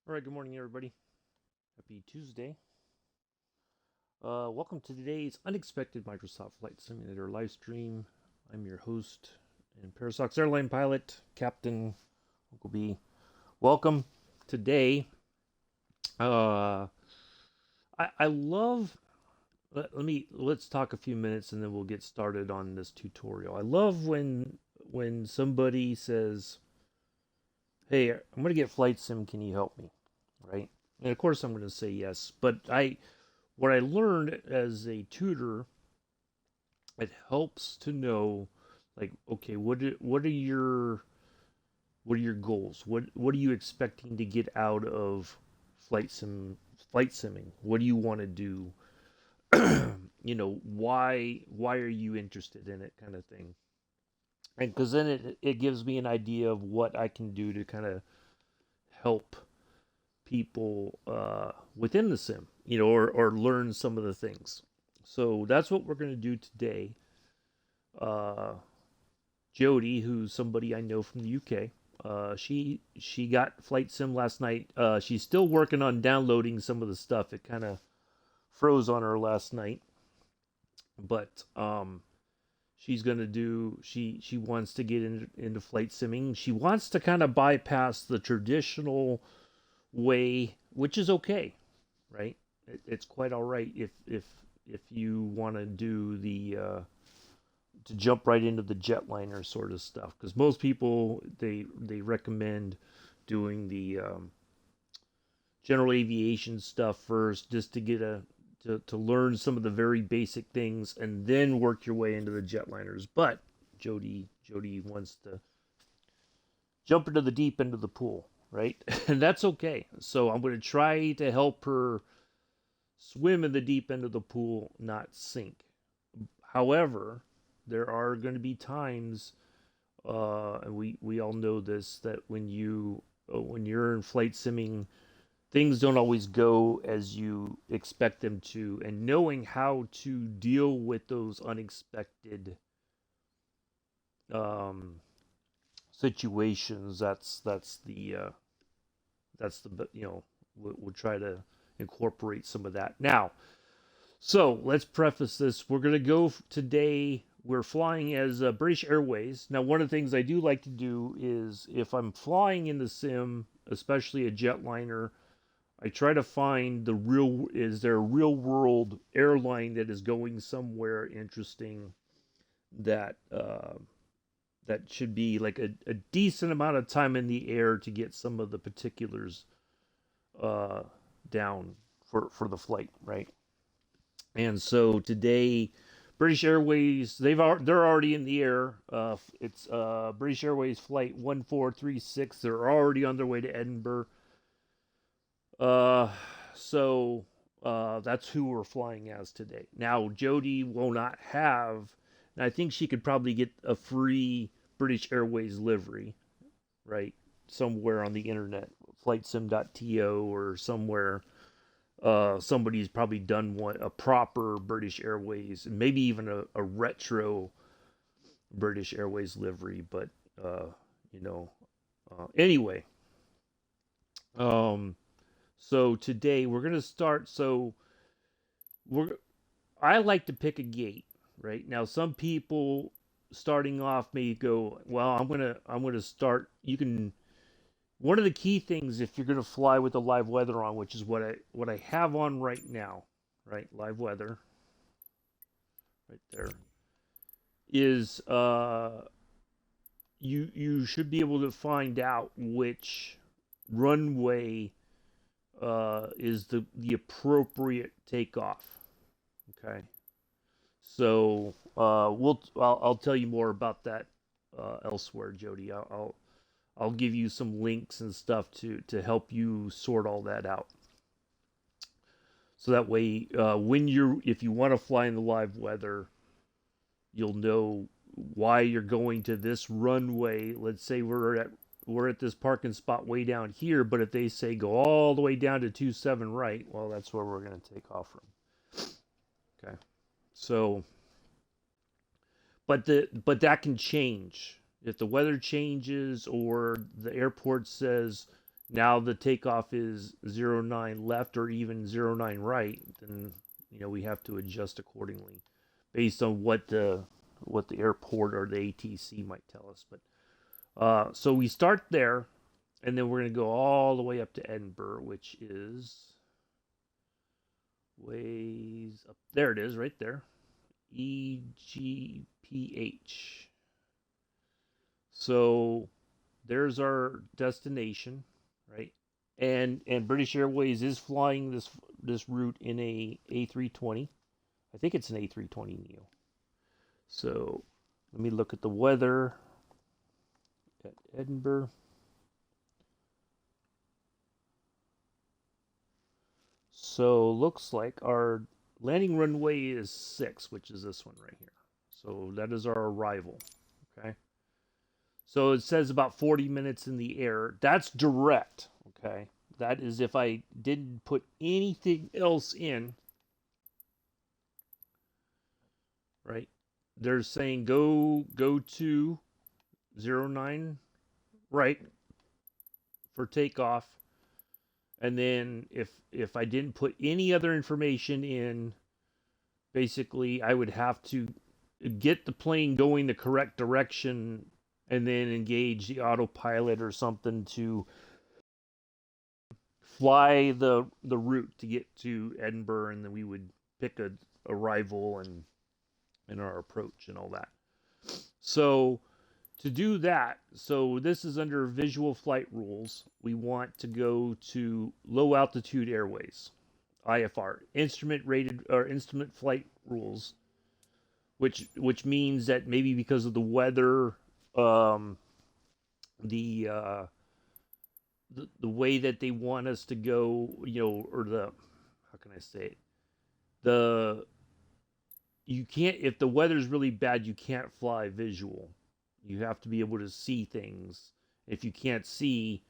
All right, good morning, everybody. Happy Tuesday. Welcome to today's unexpected Microsoft Flight Simulator live stream. I'm your host and Parasox airline pilot, Captain Uncle B. Welcome. Today, uh, I love. Let's talk a few minutes and then we'll get started on this tutorial. I love when somebody says, "Hey, I'm gonna get flight sim. Can you help me?" Right? And of course, I'm going to say yes. But what I learned as a tutor, it helps to know, like, okay, what are your goals? What are you expecting to get out of flight simming? What do you want to do? Why are you interested in it, kind of thing. And because then it gives me an idea of what I can do to kind of help people within the sim, or learn some of the things. So that's what we're going to do today. Uh, Jodie, who's somebody I know from the UK, she got flight sim last night. She's still working on downloading some of the stuff. It kind of froze on her last night, but she's gonna do. She wants to get into flight simming. She wants to kind of bypass the traditional way, which is okay, right? It's quite all right if you want to do the to jump right into the jetliner sort of stuff, because most people they recommend doing the general aviation stuff first, just to get to learn some of the very basic things and then work your way into the jetliners. But Jodie wants to jump into the deep end of the pool, right? And that's okay. So I'm going to try to help her swim in the deep end of the pool, not sink. However, there are going to be times, and we all know this, that when you're in flight simming, things don't always go as you expect them to, and knowing how to deal with those unexpected um, situations, that's the we'll try to incorporate some of that now. So let's preface this. We're going to go today. We're flying as British Airways. Now, one of the things I do like to do is if I'm flying in the sim, especially a jetliner, I try to find is there a real world airline that is going somewhere interesting that that should be like a decent amount of time in the air to get some of the particulars uh, down for the flight, right? And so today, British Airways they're already in the air. It's British Airways flight 1436. They're already on their way to Edinburgh. Uh, so that's who we're flying as today. Now Jodie will not have. And I think she could probably get a free British Airways livery, right? Somewhere on the internet, flightsim.to or somewhere. Somebody's probably done a proper British Airways, and maybe even a retro British Airways livery. But uh, you know, anyway, um, so today we're gonna start. So we're I like to pick a gate, right? Now some people starting off may go, well, I'm gonna start. You can One of the key things if you're gonna fly with the live weather on, which is what I have on right now, right? Live weather, right there, is you should be able to find out which runway is the appropriate takeoff. Okay, so I'll tell you more about that elsewhere, Jody. I'll give you some links and stuff to help you sort all that out. So that way, if you want to fly in the live weather, you'll know why you're going to this runway. Let's say we're at this parking spot way down here, but if they say go all the way down to 27 right, well, that's where we're going to take off from. Okay. So, but that can change if the weather changes or the airport says Now the takeoff is 09 left or even 09 right, then we have to adjust accordingly based on what the airport or the ATC might tell us. But so we start there, and then we're going to go all the way up to Edinburgh, which is ways up. There it is, right there. EGPH. So there's our destination, right? And British Airways is flying this route in a A320. I think it's an A320neo. So let me look at the weather at Edinburgh. So looks like our landing runway is 6, which is this one right here. So that is our arrival. Okay. So it says about 40 minutes in the air. That's direct. Okay. That is if I didn't put anything else in. Right. They're saying go to 09 right for takeoff. And then if I didn't put any other information in, basically I would have to get the plane going the correct direction and then engage the autopilot or something to fly the route to get to Edinburgh, and then we would pick a arrival and our approach and all that. So to do that, so this is under visual flight rules. We want to go to low altitude airways, IFR, instrument flight rules, which means that maybe because of the weather, the the way that they want us to go, or how can I say it, the you can't, if the weather's really bad, you can't fly visual. You have to be able to see things. If you can't see,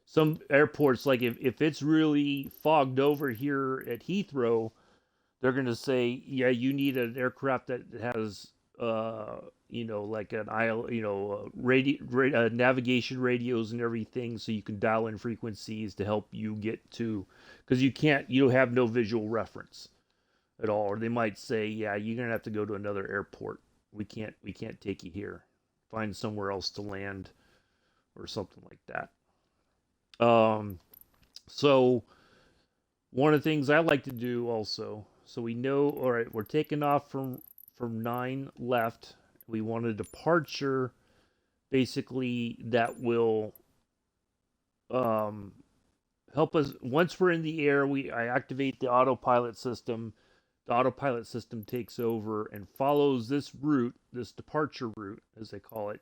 some airports, like if it's really fogged over here at Heathrow, they're going to say, yeah, you need an aircraft that has, like an aisle, navigation radios and everything, so you can dial in frequencies to help you get to, because you have no visual reference at all. Or they might say, yeah, you're going to have to go to another airport. We can't take you here. Find somewhere else to land or something like that. So one of the things I like to do also, so we know, all right, we're taking off from 9 left. We want a departure, basically, that will help us. Once we're in the air, I activate the autopilot system. The autopilot system takes over and follows this route, this departure route, as they call it,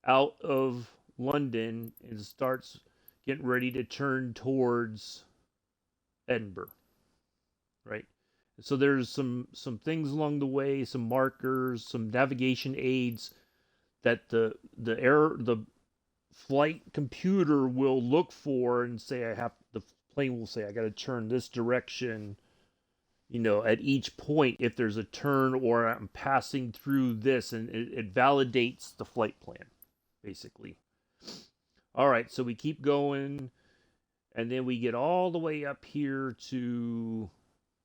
out of London and starts getting ready to turn towards Edinburgh, right? So there's some things along the way, some markers, some navigation aids that the flight computer will look for and say the plane will say I got to turn this direction, at each point if there's a turn or I'm passing through this, and it validates the flight plan, basically. All right, so we keep going, and then we get all the way up here to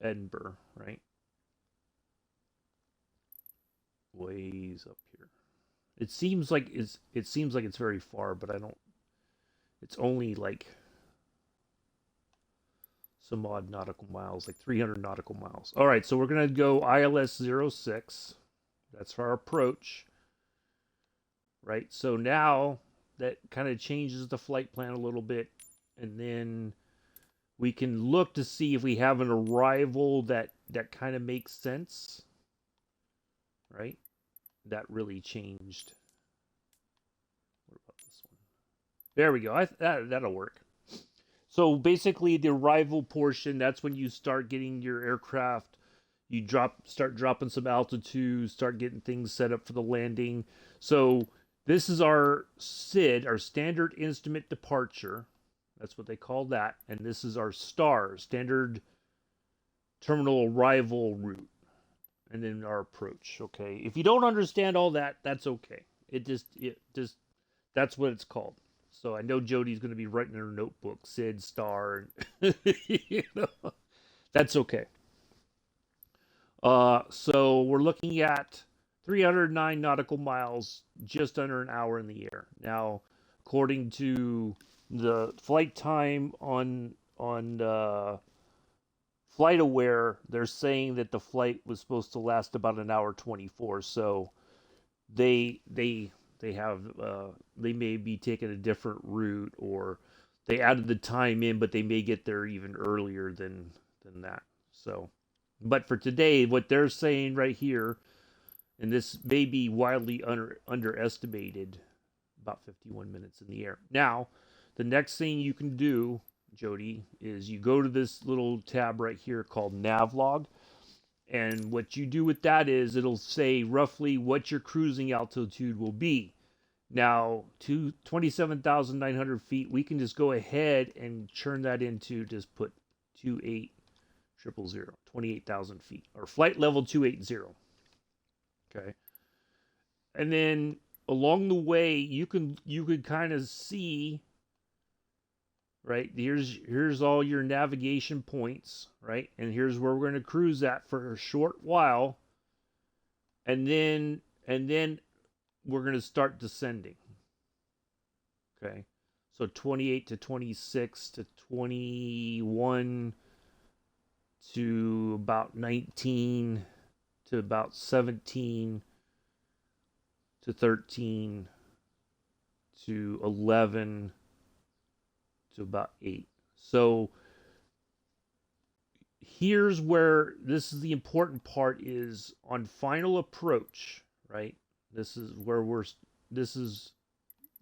Edinburgh, right? Ways up here. It seems like it's very far, but I don't. It's only like some odd nautical miles, like 300 nautical miles. All right, so we're gonna go ILS 06. That's our approach, right? So now that kind of changes the flight plan a little bit, and then we can look to see if we have an arrival that kind of makes sense, right? That really changed. What about this one? There we go. That'll work. So basically, the arrival portion, that's when you start getting your aircraft. You start dropping some altitude, start getting things set up for the landing. So this is our SID, our standard instrument departure. That's what they call that. And this is our STAR, standard terminal arrival route. And then our approach, okay? If you don't understand all that, that's okay. It just that's what it's called. So I know Jodie's going to be writing in her notebook Sid star. You know, that's okay. So we're looking at 309 nautical miles, just under an hour in the air. Now, according to the flight time on FlightAware, they're saying that the flight was supposed to last about an hour 24. So they they they have they may be taking a different route, or they added the time in, but they may get there even earlier than that. So, but for today, what they're saying right here, and this may be wildly underestimated, about 51 minutes in the air. Now, the next thing you can do, Jody, is you go to this little tab right here called Navlog. And what you do with that is it'll say roughly what your cruising altitude will be. Now, to 27,900 feet, we can just go ahead and churn that into, just put 28,000 feet, or flight level 280. Okay. And then along the way, you could kind of see, right? Here's all your navigation points, right? And here's where we're going to cruise at for a short while, and then we're going to start descending. Okay. So 28 to 26 to 21 to about 19 to about 17 to 13 to 11 to about 8. So here's where this is the important part, is on final approach, right? This is where this is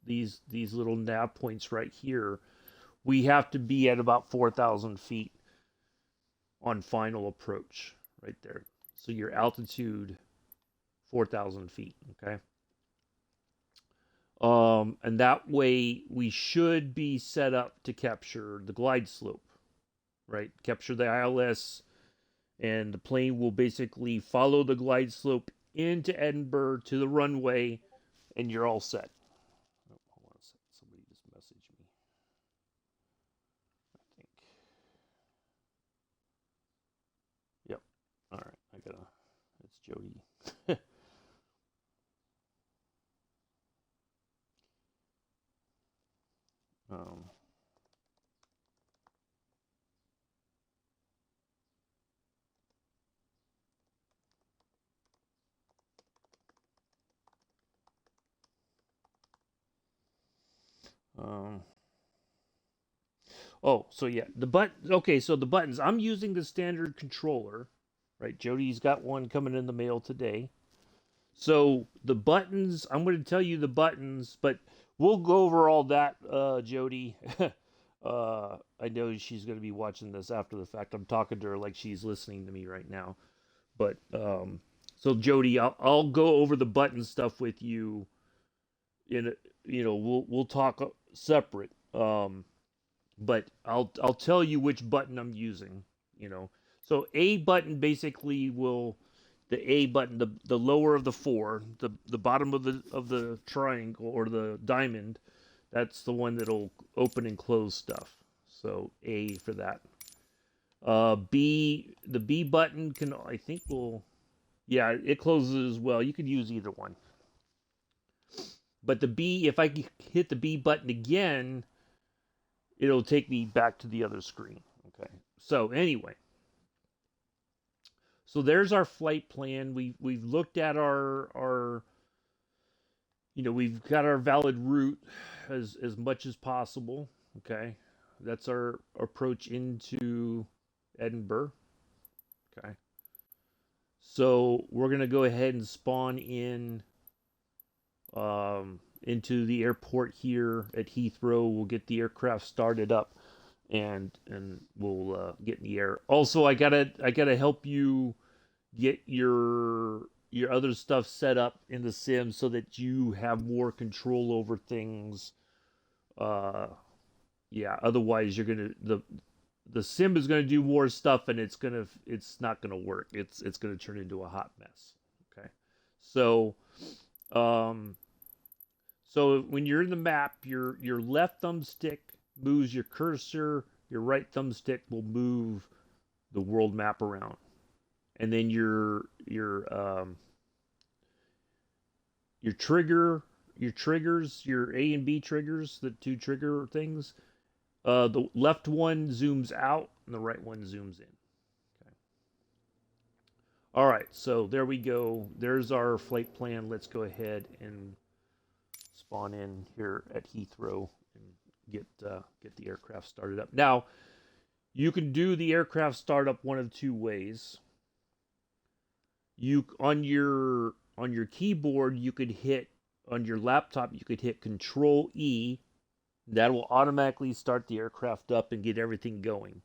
these little nav points right here. We have to be at about 4,000 feet on final approach right there. So your altitude, 4,000 feet, okay? And that way we should be set up to capture the glide slope, right? Capture the ILS, and the plane will basically follow the glide slope into Edinburgh to the runway, and you're all set. Oh, hold on a second. Somebody just messaged me, I think. Yep. All right. It's Jodie. um, um, oh, so yeah, okay, so the buttons. I'm using the standard controller, right? Jodie's got one coming in the mail today. So the buttons, I'm going to tell you the buttons, but we'll go over all that, Jodie. I know she's going to be watching this after the fact. I'm talking to her like she's listening to me right now. But so Jodie, I'll go over the button stuff with you. In we'll talk separate. But I'll tell you which button I'm using. So A button basically will the A button, the lower of the four, the bottom of the triangle or the diamond, that's the one that'll open and close stuff. So A for that. The B button can, I think, will, yeah, it closes as well. You could use either one. But the B, if I hit the B button again, it'll take me back to the other screen. Okay. So anyway, so there's our flight plan. We've looked at our we've got our valid route as much as possible. Okay. That's our approach into Edinburgh. Okay. So we're gonna go ahead and spawn in into the airport here at Heathrow. We'll get the aircraft started up, and we'll get in the air. Also, I gotta help you get your other stuff set up in the sim so that you have more control over things. Yeah. Otherwise, you're gonna the sim is gonna do more stuff, and it's not gonna work. It's gonna turn into a hot mess. Okay. So, So when you're in the map, your left thumbstick moves your cursor, your right thumbstick will move the world map around, and then your trigger, your triggers, your A and B triggers, the two trigger things. The left one zooms out, and the right one zooms in. Okay. All right, so there we go. There's our flight plan. Let's go ahead and spawn in here at Heathrow and get the aircraft started up. Now, you can do the aircraft startup one of two ways. You on your keyboard, you could hit on your laptop, you could hit Control E. That will automatically start the aircraft up and get everything going.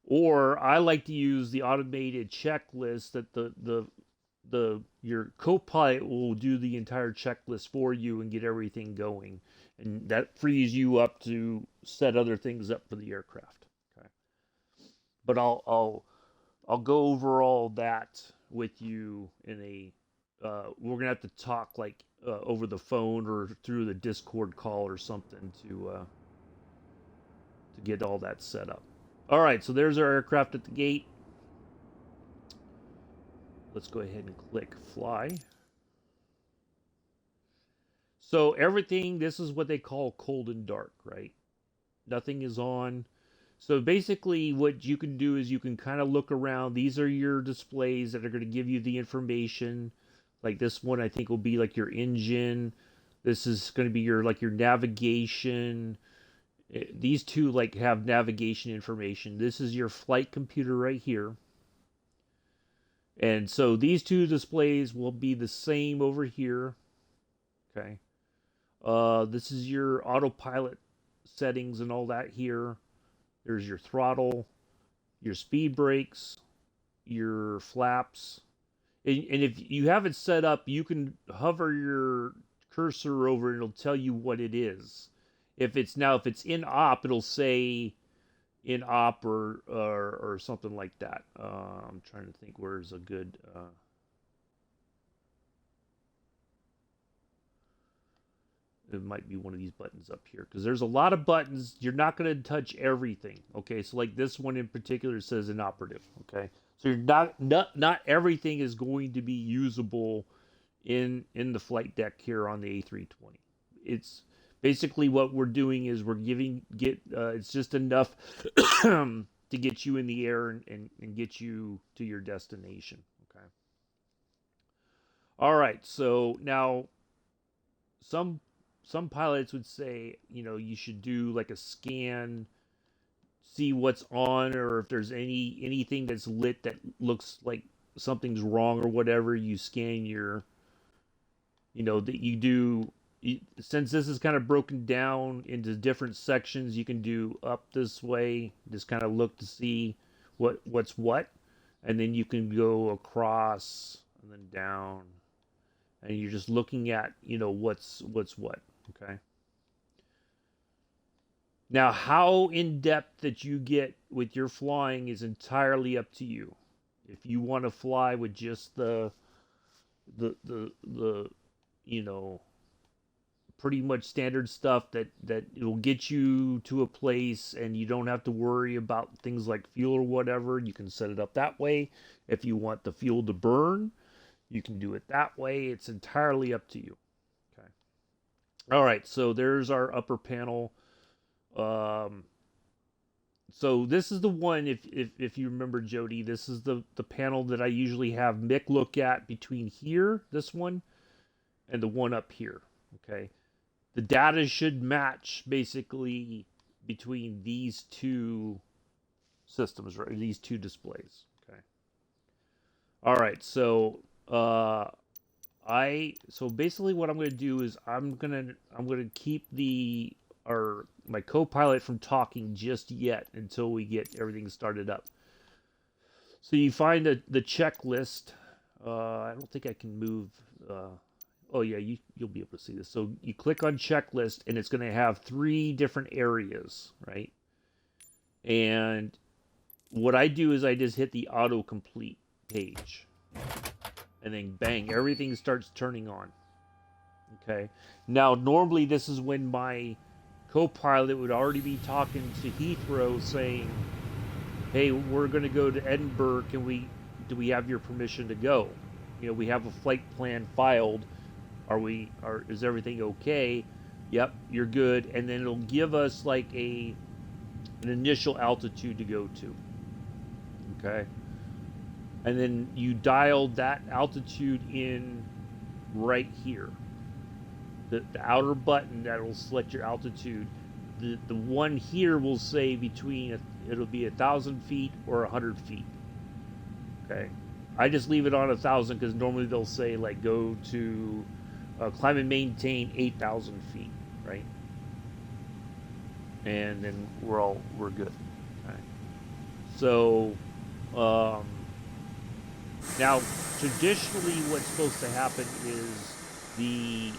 Or I like to use the automated checklist that your co-pilot will do the entire checklist for you and get everything going, and that frees you up to set other things up for the aircraft. Okay, but I'll go over all that with you in a. We're gonna have to talk like over the phone or through the Discord call or something to get all that set up. All right, so there's our aircraft at the gate. Let's go ahead and click fly. So everything, this is what they call cold and dark, right? Nothing is on. So basically what you can do is you can kind of look around. These are your displays that are going to give you the information. Like this one I think will be like your engine. This is going to be your like your navigation. These two like have navigation information. This is your flight computer right here. And so these two displays will be the same over here. Okay. This is your autopilot settings and all that here. There's your throttle, your speed brakes, your flaps. And if you have it set up, you can hover your cursor over and it'll tell you what it is. If it's in op, it'll say in op or something like that. I'm trying to think where's a good. It might be one of these buttons up here because there's a lot of buttons. You're not going to touch everything. Okay, so like this one in particular says inoperative. Okay, so you're not everything is going to be usable in the flight deck here on the A320. It's basically what we're doing is we're it's just enough to get you in the air and get you to your destination. Okay. All right. So now some pilots would say, you should do like a scan, see what's on, or if there's anything that's lit that looks like something's wrong or whatever, you scan your, that you do. Since this is kind of broken down into different sections, you can do up this way, just kind of look to see what's what, and then you can go across and then down, and you're just looking at what's what. Okay. Now, how in depth that you get with your flying is entirely up to you. If you want to fly with just the pretty much standard stuff that it'll get you to a place and you don't have to worry about things like fuel or whatever, you can set it up that way. If you want the fuel to burn, you can do it that way. It's entirely up to you. Okay. All right, so there's our upper panel. So this is the one, if you remember, Jodie, this is the panel that I usually have Mick look at between here, this one, and the one up here. Okay. The data should match basically between these two systems, right? These two displays. Okay. All right. So so basically what I'm going to do is I'm going to keep my co-pilot from talking just yet until we get everything started up. So you find the checklist. I don't think I can move. Oh yeah, you'll be able to see this. So you click on checklist, and it's going to have 3 different areas, right? And what I do is I just hit the autocomplete page, and then bang, everything starts turning on. Okay. Now, normally this is when my co-pilot would already be talking to Heathrow saying, "Hey, we're going to go to Edinburgh. Can we do we have your permission to go? You know, we have a flight plan filed. Are is everything okay? Yep, you're good." And then it'll give us like a an initial altitude to go to. Okay. And then you dial that altitude in right here. The outer button that'll select your altitude. The one here will say between it'll be 1,000 feet or 100 feet. Okay, I just leave it on 1,000 because normally they'll say like go to climb and maintain 8,000 feet, right? And then we're good. Okay. So um, now traditionally, what's supposed to happen is the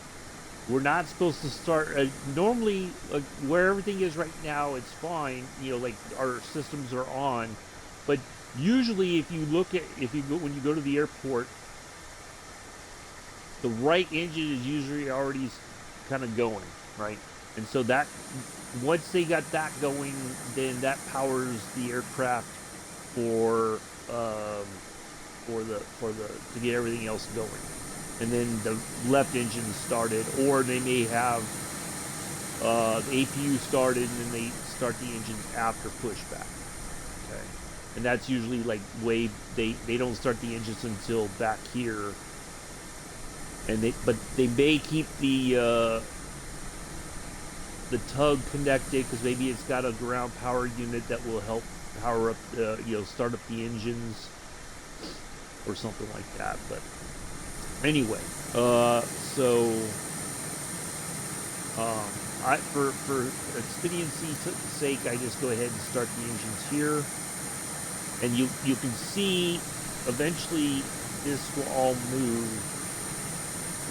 we're not supposed to start. Normally, where everything is right now, it's fine. You know, like our systems are on. But usually, if you go when you go to the airport, the right engine is usually already kind of going, right? And so that once they got that going, then that powers the aircraft for um, for the to get everything else going. And then the left engine started, or they may have the APU started and then they start the engines after pushback. Okay, and that's usually like way they don't start the engines until back here, and they may keep the tug connected because maybe it's got a ground power unit that will help power up start up the engines or something like that. But anyway, so I for expediency's sake, I just go ahead and start the engines here, and you can see eventually this will all move.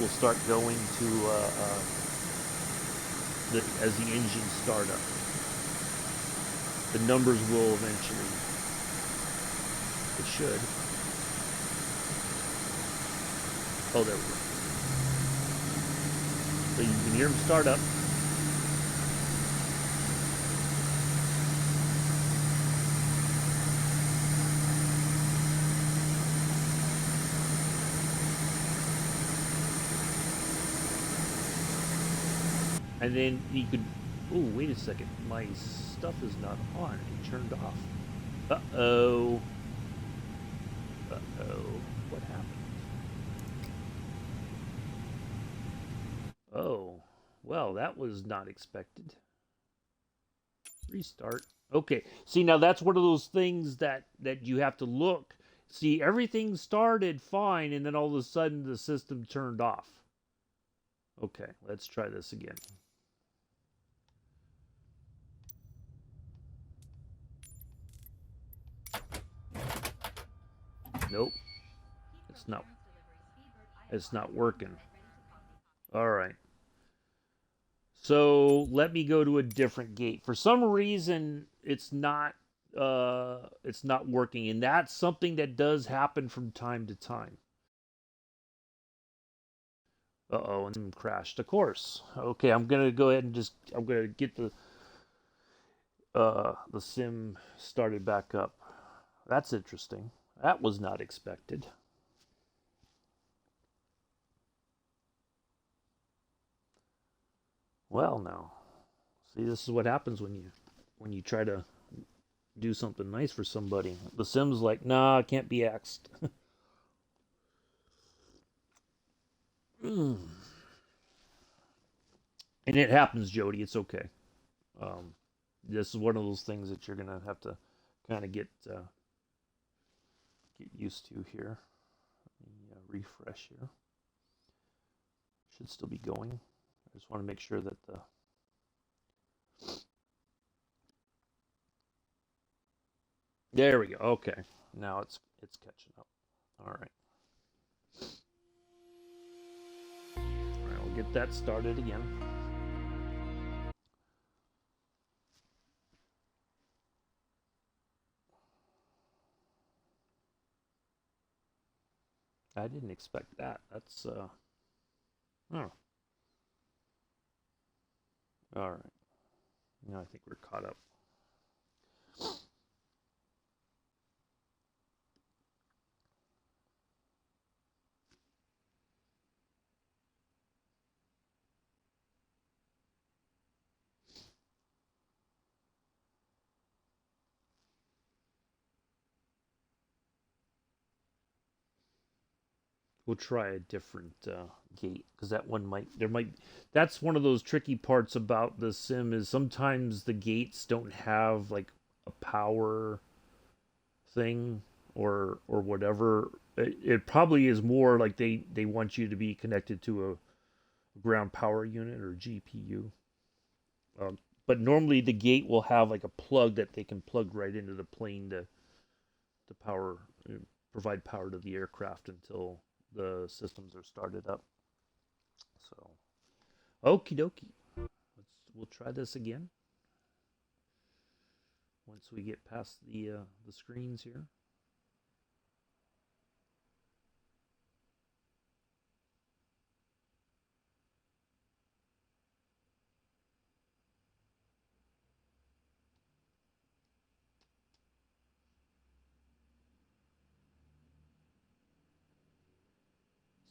Will start going to as the engines start up. The numbers will eventually. It should. Oh, there we go. So you can hear them start up. And then you could. Oh, wait a second. My stuff is not on. It turned off. Uh-oh. Uh-oh. What happened? Oh. Well, that was not expected. Restart. Okay. See, now that's one of those things that you have to look. See, everything started fine, and then all of a sudden the system turned off. Okay, let's try this again. Nope. It's not. It's not working. All right. So let me go to a different gate. For some reason, it's not working, and that's something that does happen from time to time. Uh-oh, and crashed. Of course. Okay, I'm gonna go ahead and I'm gonna get the sim started back up. That's interesting. That was not expected. Well, now, see, this is what happens when you try to do something nice for somebody. The sim's like, nah, it can't be axed. And it happens, Jodie. It's okay. Um, this is one of those things that you're gonna have to kind of get used to here. Let me refresh here. Should still be going. I just want to make sure that the there we go. Okay, now it's catching up. All right. All right, we'll get that started again. I didn't expect that. That's huh. All right. Now I think we're caught up. We'll try a different gate because that one might. That's one of those tricky parts about the sim is sometimes the gates don't have like a power thing or whatever. It probably is more like they want you to be connected to a ground power unit or GPU. But normally the gate will have like a plug that they can plug right into the plane to power provide power to the aircraft until the systems are started up. So, okie dokie. We'll try this again once we get past the screens here.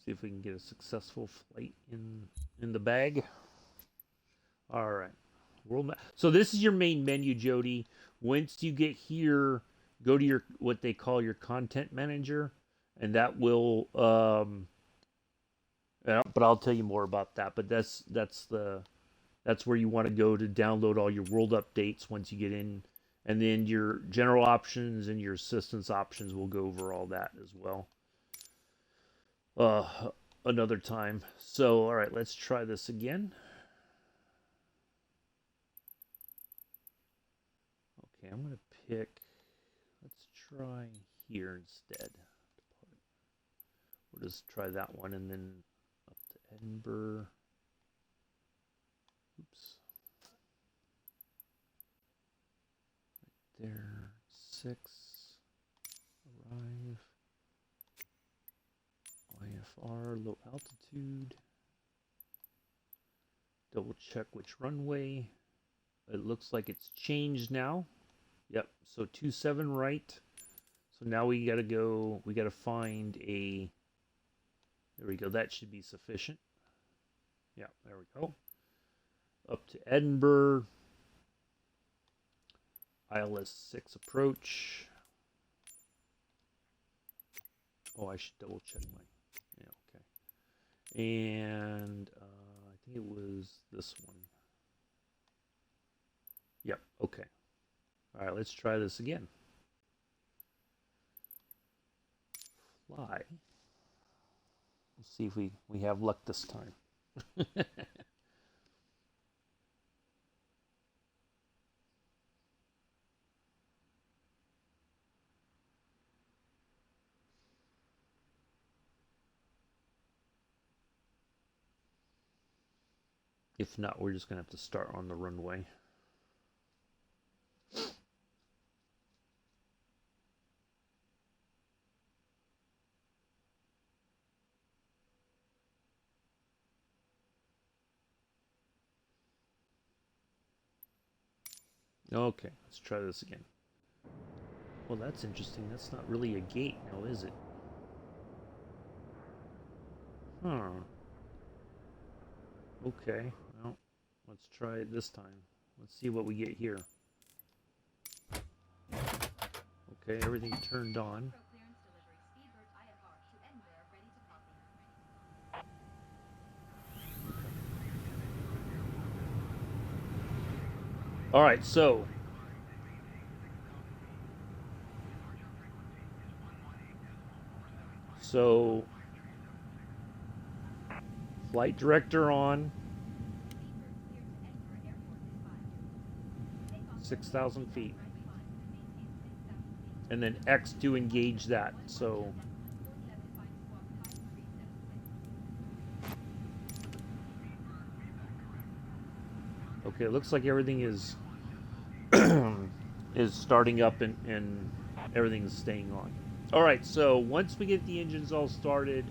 See if we can get a successful flight in the bag. All right. So this is your main menu, Jodie. Once you get here, go to your what they call your content manager, and that will. But I'll tell you more about that. But that's where you want to go to download all your world updates once you get in, and then your general options and your assistance options. Will go over all that as well. Another time. So all right, let's try this again. Okay, I'm going to pick, let's try here instead. We'll just try that one and then up to Edinburgh. Oops. Right there, 6. Arrive. IFR, low altitude. Double check which runway. It looks like it's changed now. Yep, so 27 right. So now we gotta find a, there we go, that should be sufficient. Yeah, there we go. Up to Edinburgh. ILS 6 approach. Oh, I should double check my, yeah, okay. And I think it was this one. Yep, okay. All right, let's try this again. Fly. Let's see if we have luck this time. If not, we're just going to have to start on the runway. Okay, let's try this again. Well, that's interesting. That's not really a gate now, is it? Huh. Okay, well, let's try it this time. Let's see what we get here. Okay, everything turned on. All right, so flight director on, 6,000 feet, and then X to engage that. So okay, it looks like everything is is starting up and everything's staying on. All right, so once we get the engines all started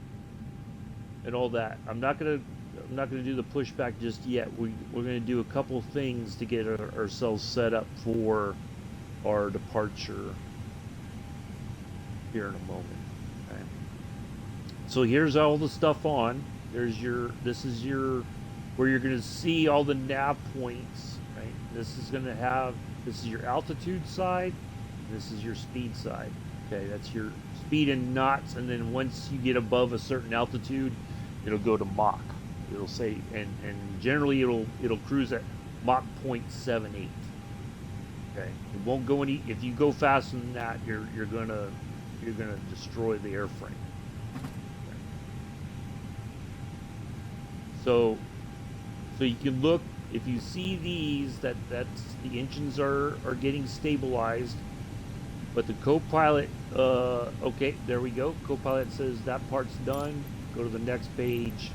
and all that, I'm not gonna I'm not going to do the pushback just yet. We're going to do a couple things to get ourselves set up for our departure here in a moment. Okay. So here's all the stuff on. This is your, where you're going to see all the nav points, right? This is your altitude side. This is your speed side. Okay, that's your speed in knots, and then once you get above a certain altitude, it'll go to Mach. It'll say, and generally it'll cruise at Mach 0.78. Okay, it won't go any. If you go faster than that, you're gonna destroy the airframe. Okay. So you can look, if you see these, that's the engines are getting stabilized. But the co-pilot, okay, there we go. Co-pilot says that part's done. Go to the next page.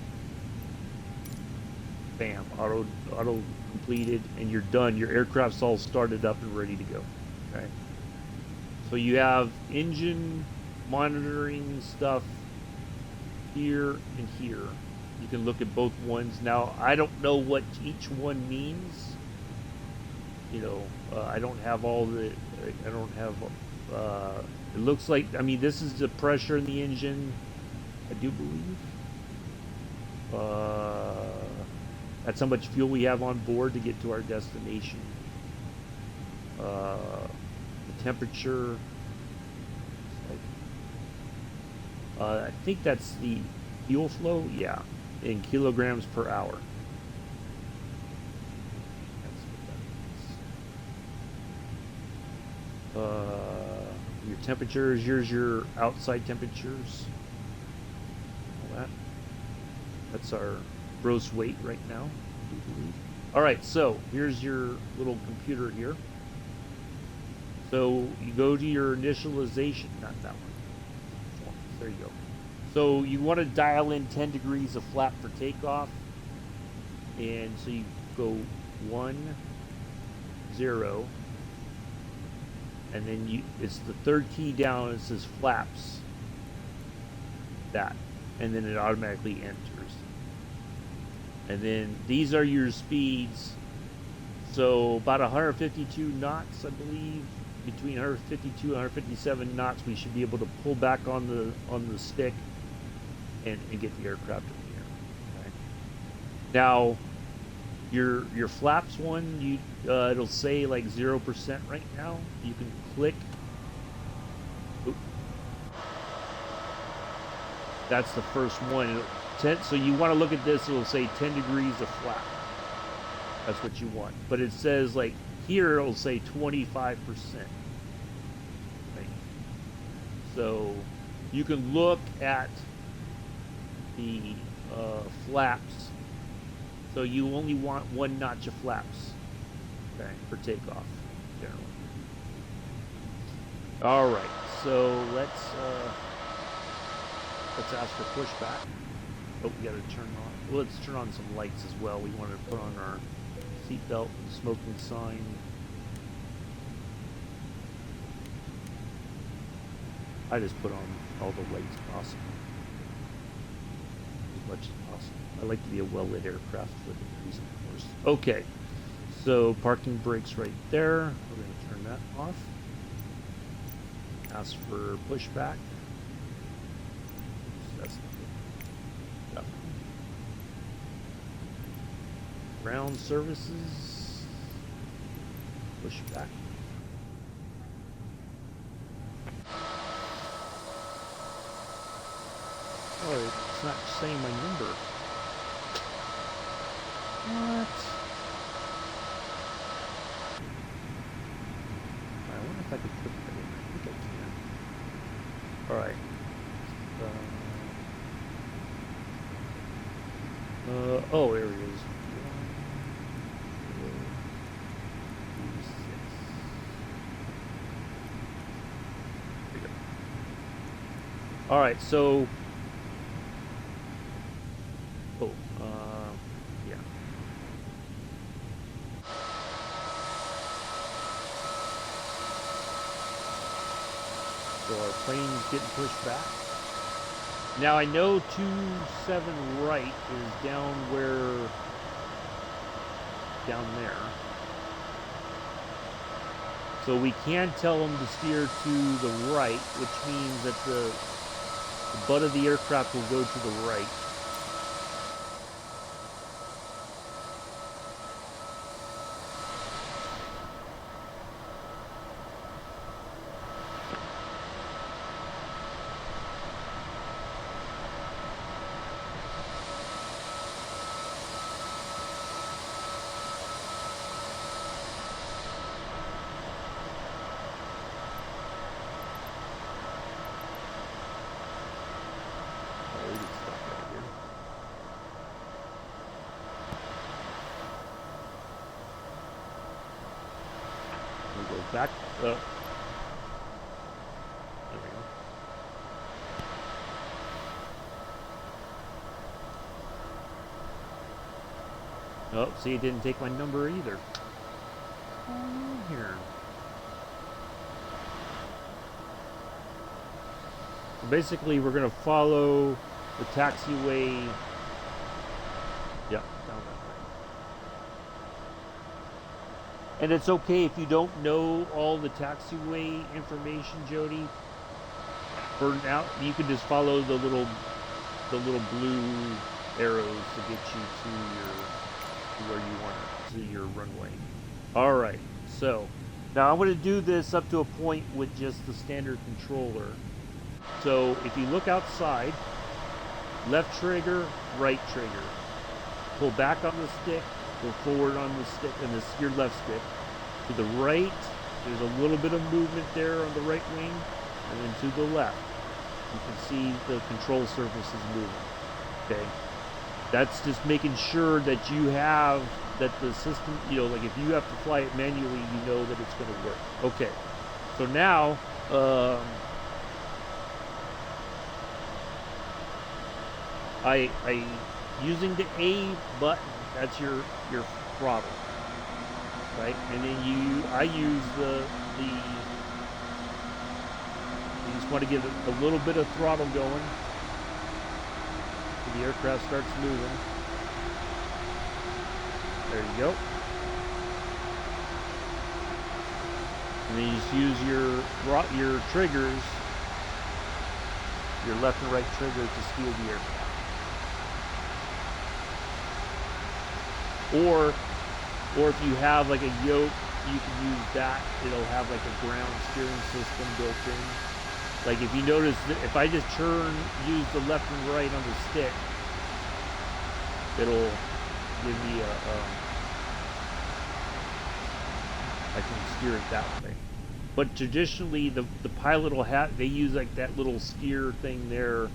Bam, auto completed, and you're done. Your aircraft's all started up and ready to go. Okay. So you have engine monitoring stuff here and here. You can look at both ones. Now, I don't know what each one means. You know, I don't have all the. I don't have. It looks like, I mean, this is the pressure in the engine, I do believe. That's how much fuel we have on board to get to our destination. The temperature. I think that's the fuel flow, yeah, in kilograms per hour. That's what that means. Your temperatures, here's your outside temperatures. All that. That's our gross weight right now, I believe. All right, so here's your little computer here. So you go to your initialization, not that one. There you go. So you want to dial in 10 degrees of flap for takeoff. And so you go 1, 0. And then it's the third key down, it says flaps. That. And then it automatically enters. And then these are your speeds. So about 152 knots, I believe. Between 152 and 157 knots, we should be able to pull back on the stick and get the aircraft in the air. Okay. Now, your flaps one, it'll say like 0% right now. You can click. Oop. That's the first one. So you want to look at this. It'll say 10 degrees of flap. That's what you want. But it says like here it'll say 25%. Right. So you can look at the flaps. So you only want 1 notch of flaps, okay, for takeoff, generally. All right, so let's ask for pushback. Oh, we got to turn on. Well, let's turn on some lights as well. We want to put on our seatbelt and smoking sign. I just put on all the lights possible, as much as possible. I like to be a well-lit aircraft for the reason, of course. Okay, so parking brakes right there. We're going to turn that off. Ask for pushback. That's not good. Ground services. Pushback. Oh, it's not saying my number. What? I wonder if I could put that in. I think I can. Alright. Oh, there it is. 1, 2, 3, 6. There you go. Alright, so yeah. So our plane's getting pushed back. Now I know 27 right is down there. So we can tell them to steer to the right, which means that the butt of the aircraft will go to the right. Back up. There we go. Oh, see, it didn't take my number either. What's going on here? So basically, we're going to follow the taxiway. Yeah, down that way. And it's okay if you don't know all the taxiway information, Jodie. For now, you can just follow the little blue arrows to get you to where you want it, to your runway. All right. So now I'm going to do this up to a point with just the standard controller. So if you look outside, left trigger, right trigger, pull back on the stick. Go forward on the stick and your left stick. To the right, there's a little bit of movement there on the right wing, and then to the left, you can see the control surface is moving. Okay, that's just making sure that you have that the system, like if you have to fly it manually, you know that it's going to work. Okay, so now I using the A button. That's your throttle, right? And then I use you just want to give it a little bit of throttle going so the aircraft starts moving. There you go. And then you just use your triggers, your left and right trigger to steer the aircraft. Or if you have like a yoke, you can use that. It'll have like a ground steering system built in. Like if you notice that if I just use the left and right on the stick, it'll give me I can steer it that way. But traditionally, the pilot they use like that little steer thing there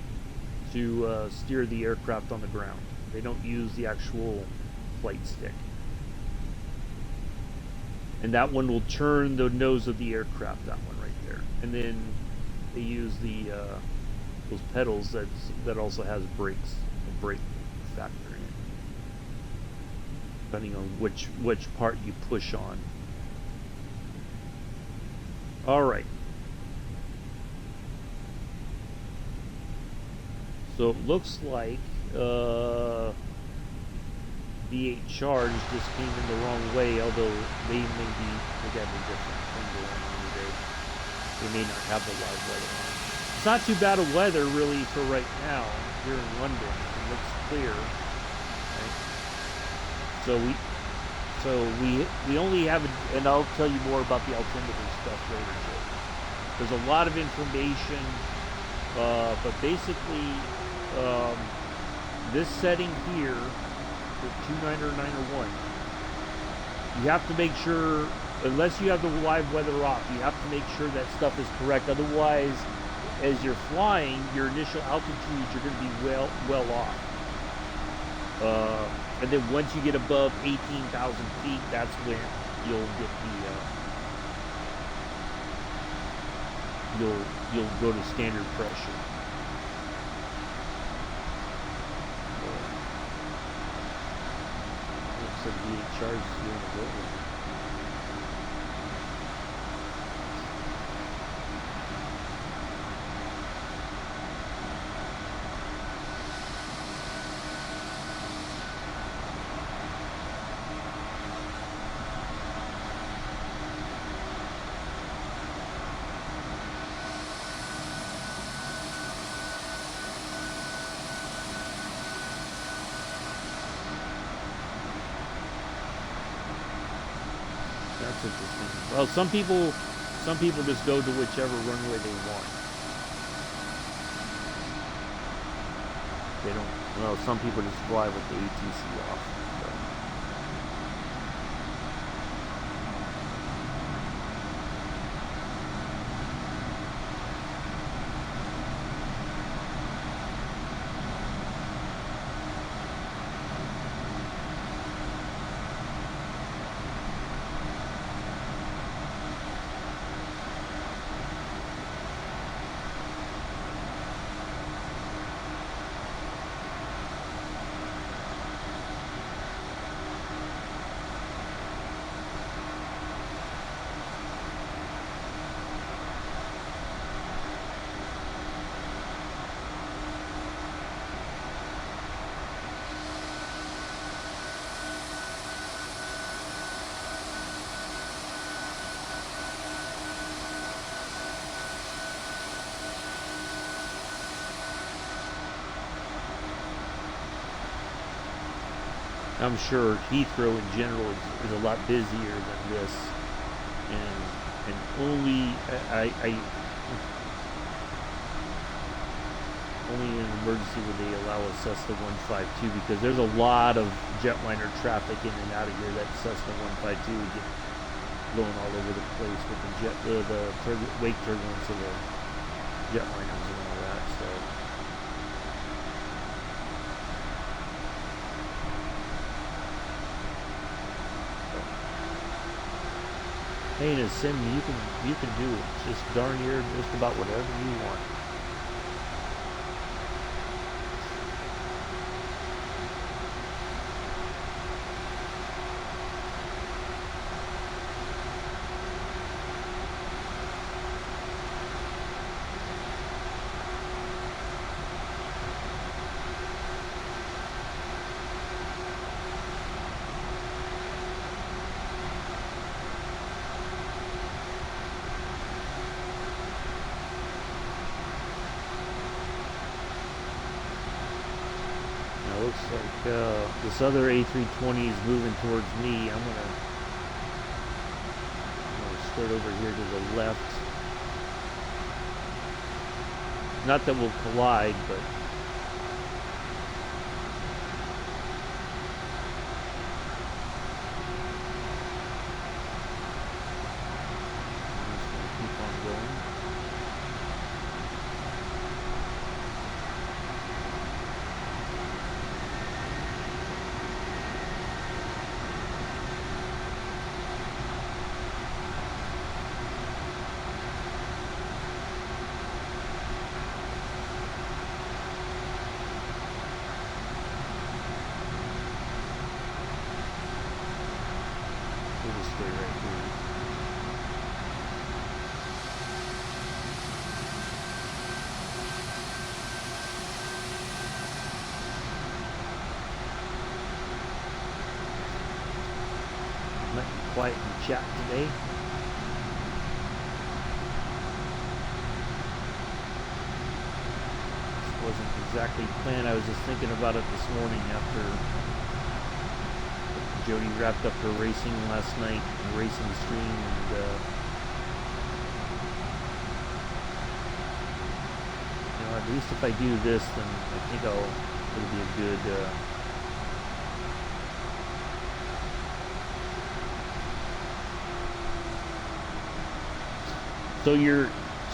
to steer the aircraft on the ground. They don't use the actual flight stick. And that one will turn the nose of the aircraft, that one right there. And then they use those pedals that also has brakes, a brake factor in it, depending on which part you push on. All right. So it looks like V8 charge just came in the wrong way, although they got a different thing going on today. They may not have the live weather on. It's not too bad of weather really for right now here in London. It looks clear. Right? So we only have, and I'll tell you more about the alternative stuff later. There's a lot of information, but basically this setting here, the 29 or 901, you have to make sure, unless you have the live weather off, you have to make sure that stuff is correct. Otherwise, as you're flying, your initial altitudes are going to be well off. And then once you get above 18,000 feet, that's when you'll get you'll go to standard pressure. Looks like V8 charge is doing a little. That's interesting. Well, some people just go to whichever runway they want. They don't. Well, some people just fly with the ATC off. So. I'm sure Heathrow in general is a lot busier than this, and only only in an emergency would they allow a Cessna 152, because there's a lot of jetliner traffic in and out of here. That Cessna 152 would get blown all over the place with the wake turbulence of the jetliners and all that. So. Hey, in a sim, you can do it. Just darn near just about whatever you want. Looks like this other A320 is moving towards me. I'm gonna start over here to the left. Not that we'll collide, but I'm just gonna keep on going. We'll just stay right here. Might be quiet and chat today. This wasn't exactly planned. I was just thinking about it this morning after Jodie wrapped up her racing last night, racing stream, and at least if I do this, then I think it'll be a good.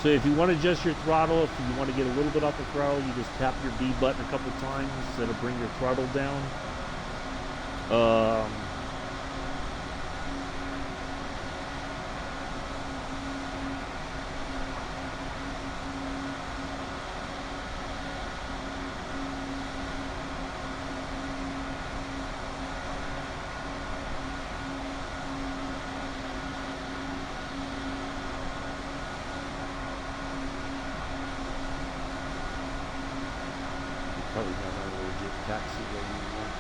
So if you want to adjust your throttle, if you want to get a little bit off the throttle, you just tap your B button a couple times. That'll bring your throttle down. Probably not a legit taxi where you want.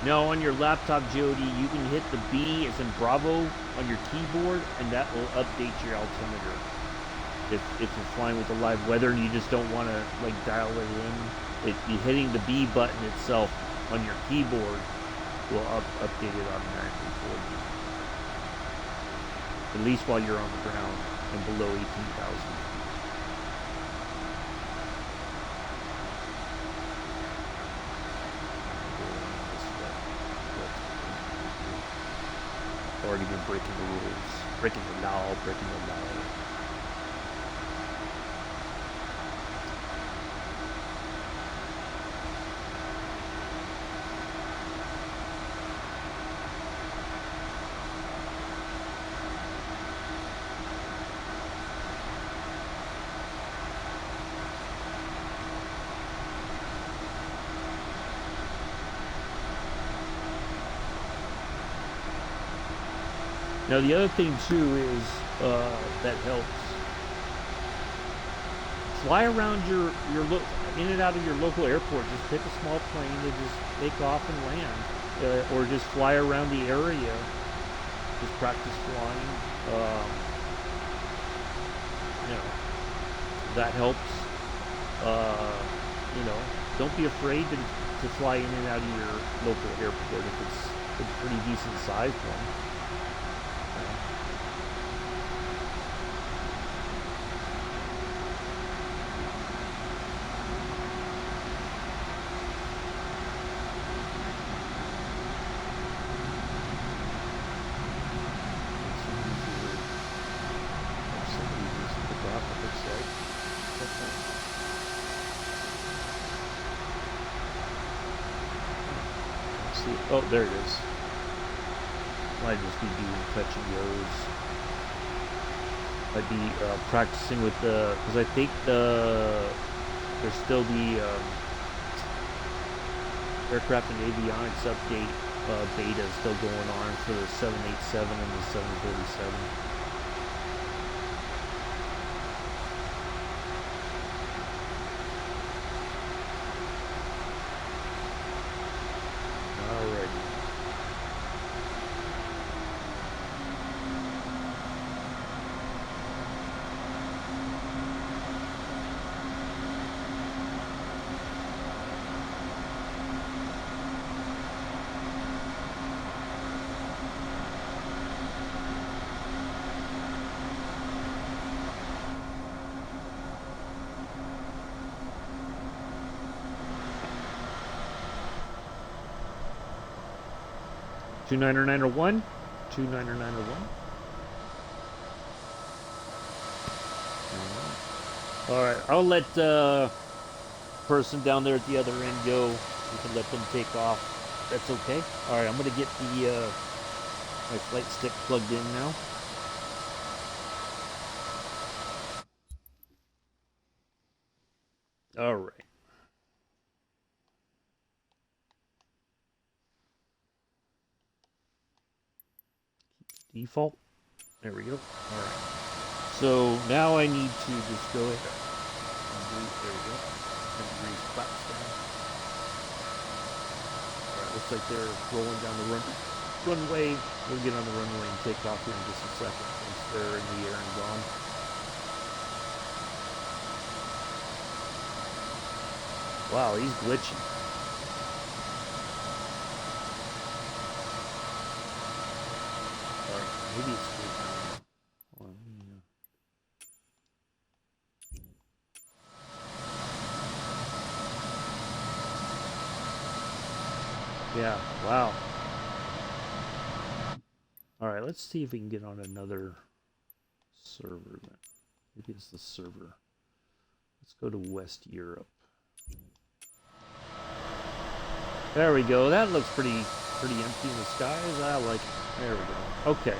No, on your laptop, Jody, you can hit the B as in Bravo on your keyboard, and that will update your altimeter. If you're flying with the live weather and you just don't want to like dial it in, you hitting the B button itself on your keyboard will update it automatically for you. At least while you're on the ground and below 18,000. Already been breaking the rules, breaking the law. Now the other thing too is that helps. Fly around your in and out of your local airport. Just pick a small plane and just take off and land, or just fly around the area. Just practice flying. That helps. Don't be afraid to fly in and out of your local airport if it's a pretty decent sized one. Oh, there it is. Might just be doing touch and goes. I'd be practicing with the, because I think there's still the aircraft and avionics update beta still going on for the 787 and the 737. Two 90901. All right, I'll let the person down there at the other end go. We can let them take off. That's okay. All right, I'm gonna get the my flight stick plugged in now. All right. Default. There we go. All right. So now I need to just go ahead. There we go. And grease flaps down. All right. Looks like they're rolling down the runway. We'll get on the runway and take off here in just a second once they're in the air and gone. Wow, he's glitching. Maybe it's yeah, wow. Alright, let's see if we can get on another server then. Maybe it's the server. Let's go to West Europe. There we go. That looks pretty empty in the skies. I like it. There we go. Okay.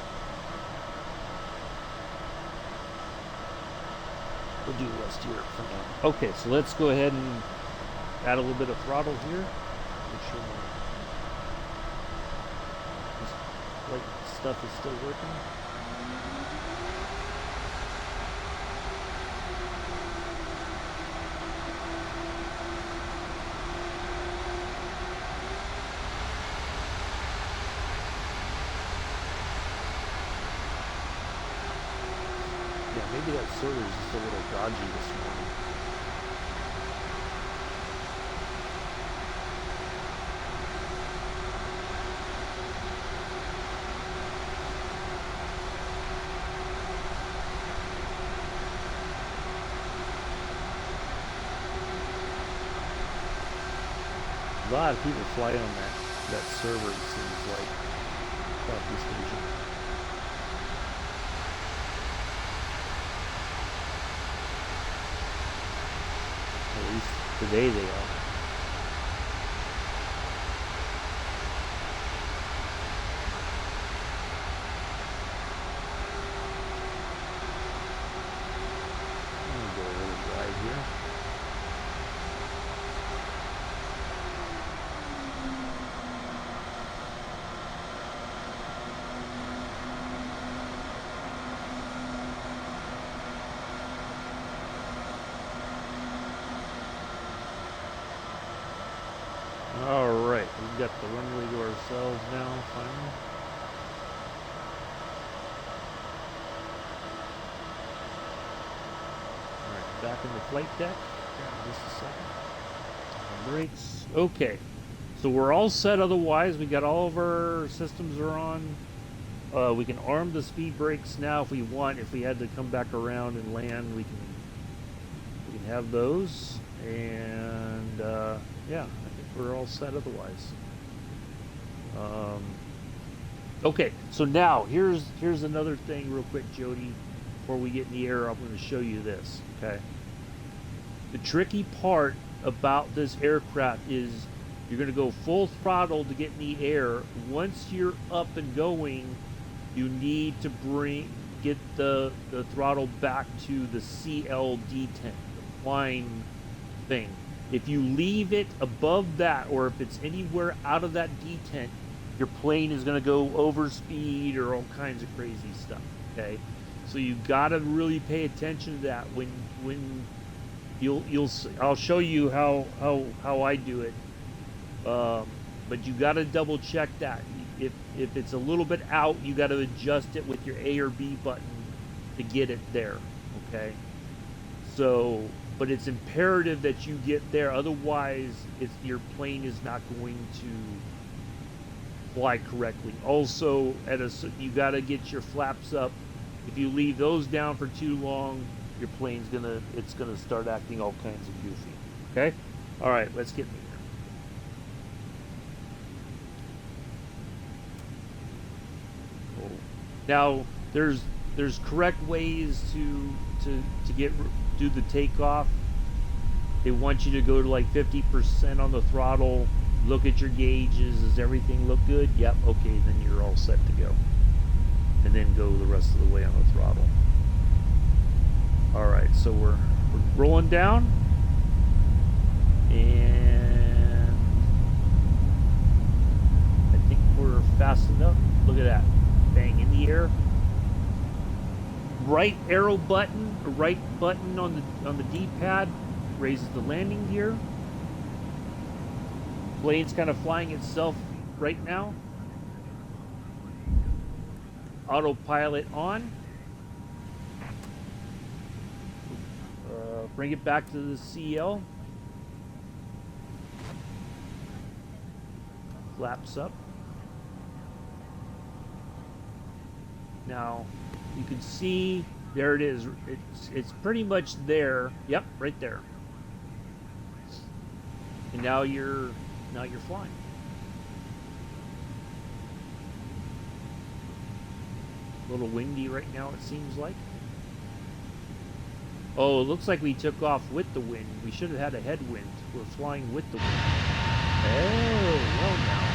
We'll do West Europe for now. Okay, so let's go ahead and add a little bit of throttle here. Make sure this flight stuff is still working. Yeah, maybe that server's just a little dodgy this morning. A lot of people fly on that server, it seems like, Southeast Asia. At least today they are. I'm gonna go a little drive here. Alright, we've got the runway to ourselves now, finally. Alright, back in the flight deck. Just a second. Brakes. Okay. So we're all set otherwise. We got all of our systems are on. We can arm the speed brakes now if we want. If we had to come back around and land, we can have those. And yeah. We're all set otherwise. Okay, so now here's another thing real quick, Jodie. Before we get in the air, I'm going to show you this. Okay. The tricky part about this aircraft is you're going to go full throttle to get in the air. Once you're up and going, you need to get the throttle back to the CL detent, the flying thing. If you leave it above that, or if it's anywhere out of that detent, your plane is going to go over speed or all kinds of crazy stuff. Okay, so you got to really pay attention to that when I'll show you how I do it. But you got to double check that. If it's a little bit out, you got to adjust it with your A or B button to get it there. Okay, so. But it's imperative that you get there, otherwise your plane is not going to fly correctly. Also, you got to get your flaps up. If you leave those down for too long, your plane's it's gonna start acting all kinds of goofy. Okay, all right, let's get in here. Now there's correct ways to do the takeoff. They want you to go to like 50% on the throttle, look at your gauges. Does everything look good? Yep. Okay, then you're all set to go. And then go the rest of the way on the throttle. All right, so we're rolling down, and I think we're fast enough. Look at that, bang, in the air. Right arrow button, or right button on the D-pad raises the landing gear. Plane's kind of flying itself right now. Autopilot on. Bring it back to the CL. Flaps up. Now you can see there it is. It's pretty much there. Yep, right there. And now you're flying. A little windy right now, it seems like. Oh, it looks like we took off with the wind. We should have had a headwind. We're flying with the wind. Oh, well now.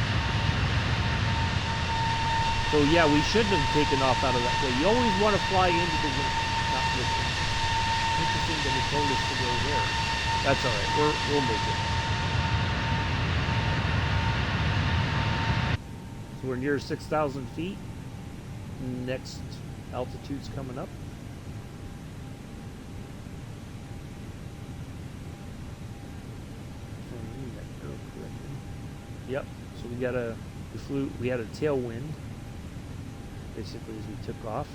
So yeah, we shouldn't have taken off out of that way. You always want to fly into the wind, not with it. Interesting that they told us to go there. That's all right. We'll make it. So we're near 6,000 feet. Next altitude's coming up. Yep. So we had a tailwind basically as we took off.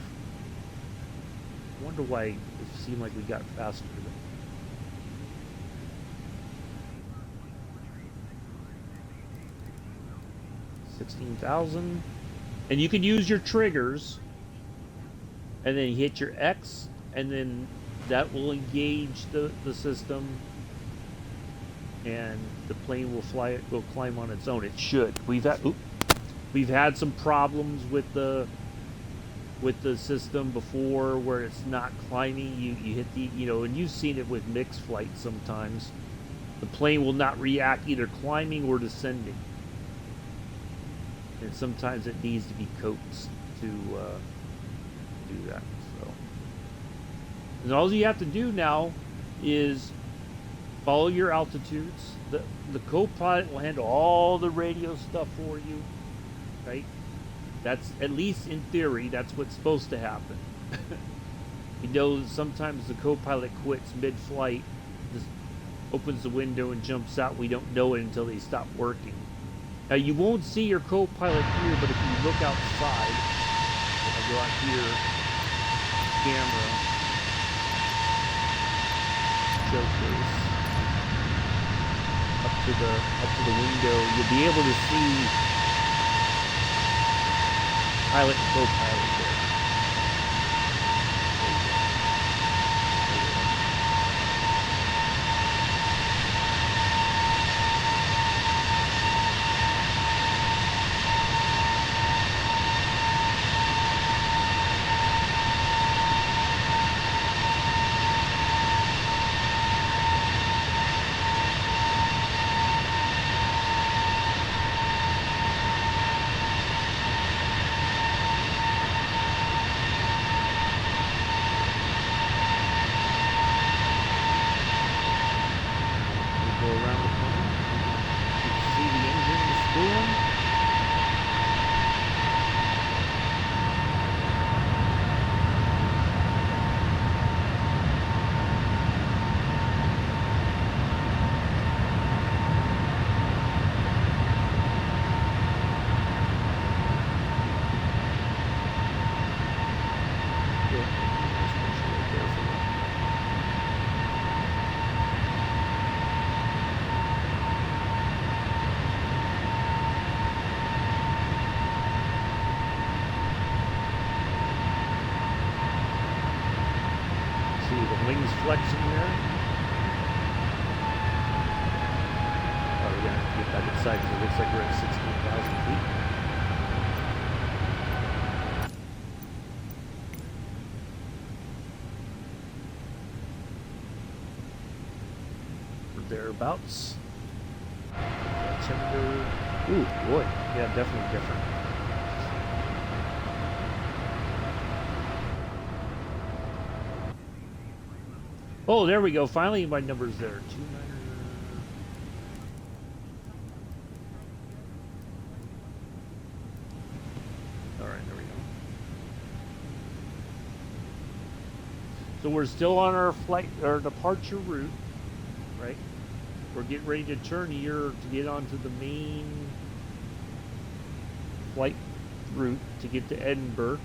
wonder why it seemed like we got faster. 16,000. And you can use your triggers, and then you hit your X, and then that will engage the system, and the plane will go climb on its own. It should. We've had some problems with the system before where it's not climbing. You hit the, and you've seen it with mixed flights sometimes. The plane will not react either climbing or descending. And sometimes it needs to be coaxed to do that. So, and all you have to do now is follow your altitudes. The co-pilot will handle all the radio stuff for you, right? That's, at least in theory, that's what's supposed to happen. Sometimes the co-pilot quits mid-flight, just opens the window and jumps out. We don't know it until they stop working. Now, you won't see your co-pilot here, but if you look outside, if I go out here, camera, showcase, up to the window, you'll be able to see pilot and co-pilot there. Flexing there. Oh, we're gonna have to get back inside because it looks like we're at 16,000 feet. Or thereabouts. Ooh, boy. Yeah, definitely different. Oh, there we go. Finally, my number's there. 29. All right, there we go. So we're still on our departure route, right? We're getting ready to turn here to get onto the main flight route to get to Edinburgh.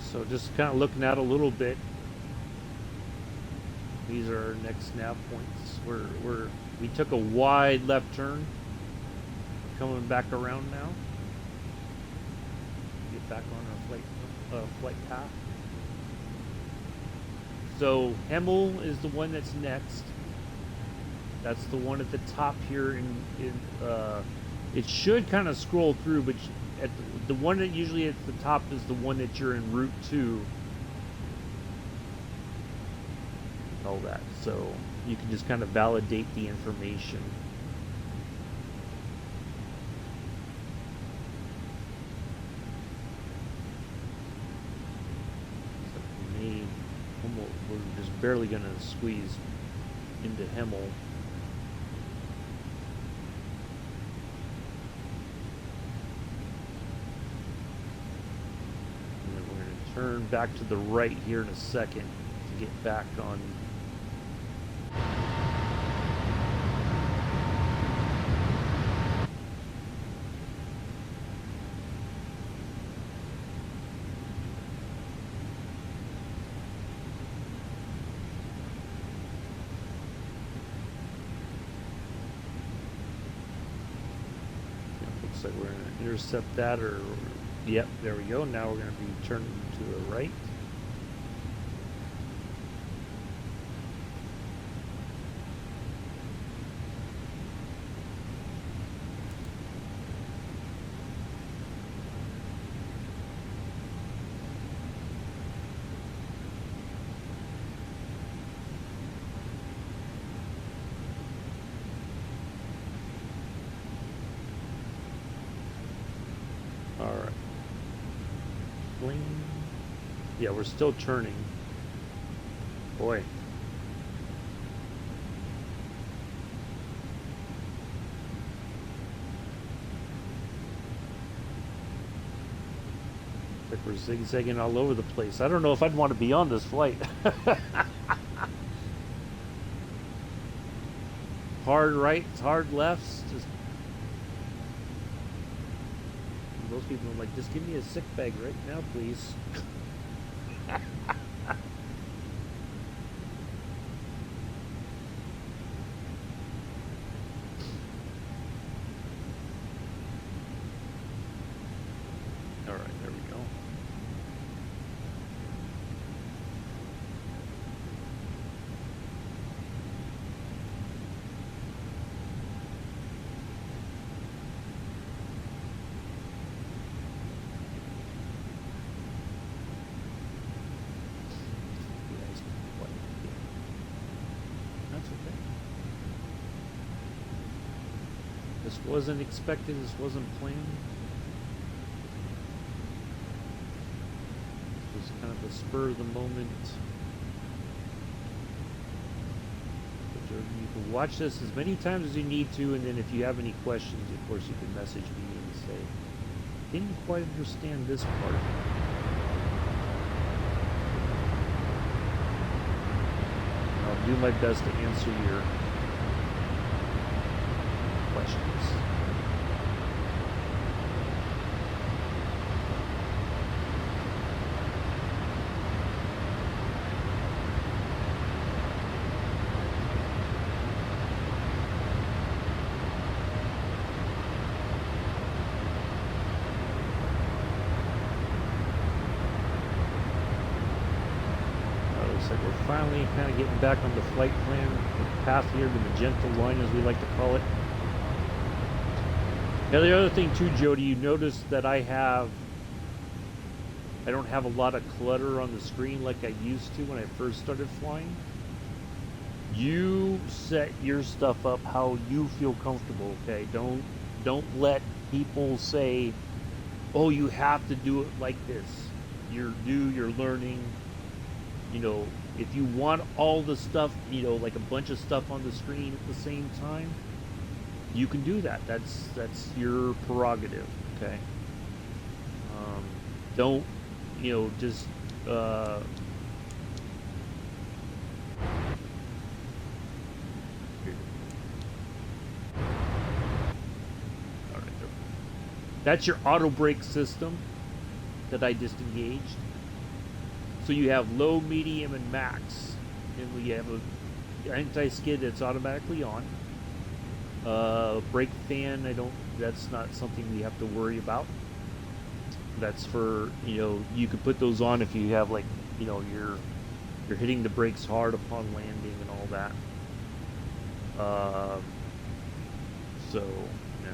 So just kind of looking out a little bit. These are our next nav points. We took a wide left turn. We're coming back around now. Get back on our flight path. So Hemel is the one that's next. That's the one at the top here. It should kind of scroll through, but at the one that usually at the top is the one that you're en route to. All that, so you can just kind of validate the information. So for me, we're just barely going to squeeze into Hemel. And then we're going to turn back to the right here in a second to get back on. Looks like we're going to intercept that, or yep, there we go. Now we're going to be turning to the right. Alright. Bling. Yeah, we're still turning. Boy. Like we're zigzagging all over the place. I don't know if I'd want to be on this flight. Hard rights, hard lefts, just those people are like, just give me a sick bag right now, please. All right, there we go. This wasn't expected, this wasn't planned. This was kind of a spur of the moment. But you can watch this as many times as you need to, and then if you have any questions, of course, you can message me and say, didn't quite understand this part. I'll do my best to answer your questions. Looks like we're finally kind of getting back on the flight plan, the path here, the magenta line as we like to call it. Now the other thing too, Jodie, you notice that I don't have a lot of clutter on the screen like I used to when I first started flying. You set your stuff up how you feel comfortable, okay? Don't let people say, oh, you have to do it like this. You're new, you're learning. You know, if you want all the stuff, you know, like a bunch of stuff on the screen at the same time, you can do that. That's your prerogative, okay? Don't, you know, just all right, that's your auto brake system that I disengaged. So you have low, medium, and max, and we have a anti-skid that's automatically on. Brake fan, that's not something we have to worry about. That's for, you could put those on if you have, like, you're hitting the brakes hard upon landing and all that. So, yeah.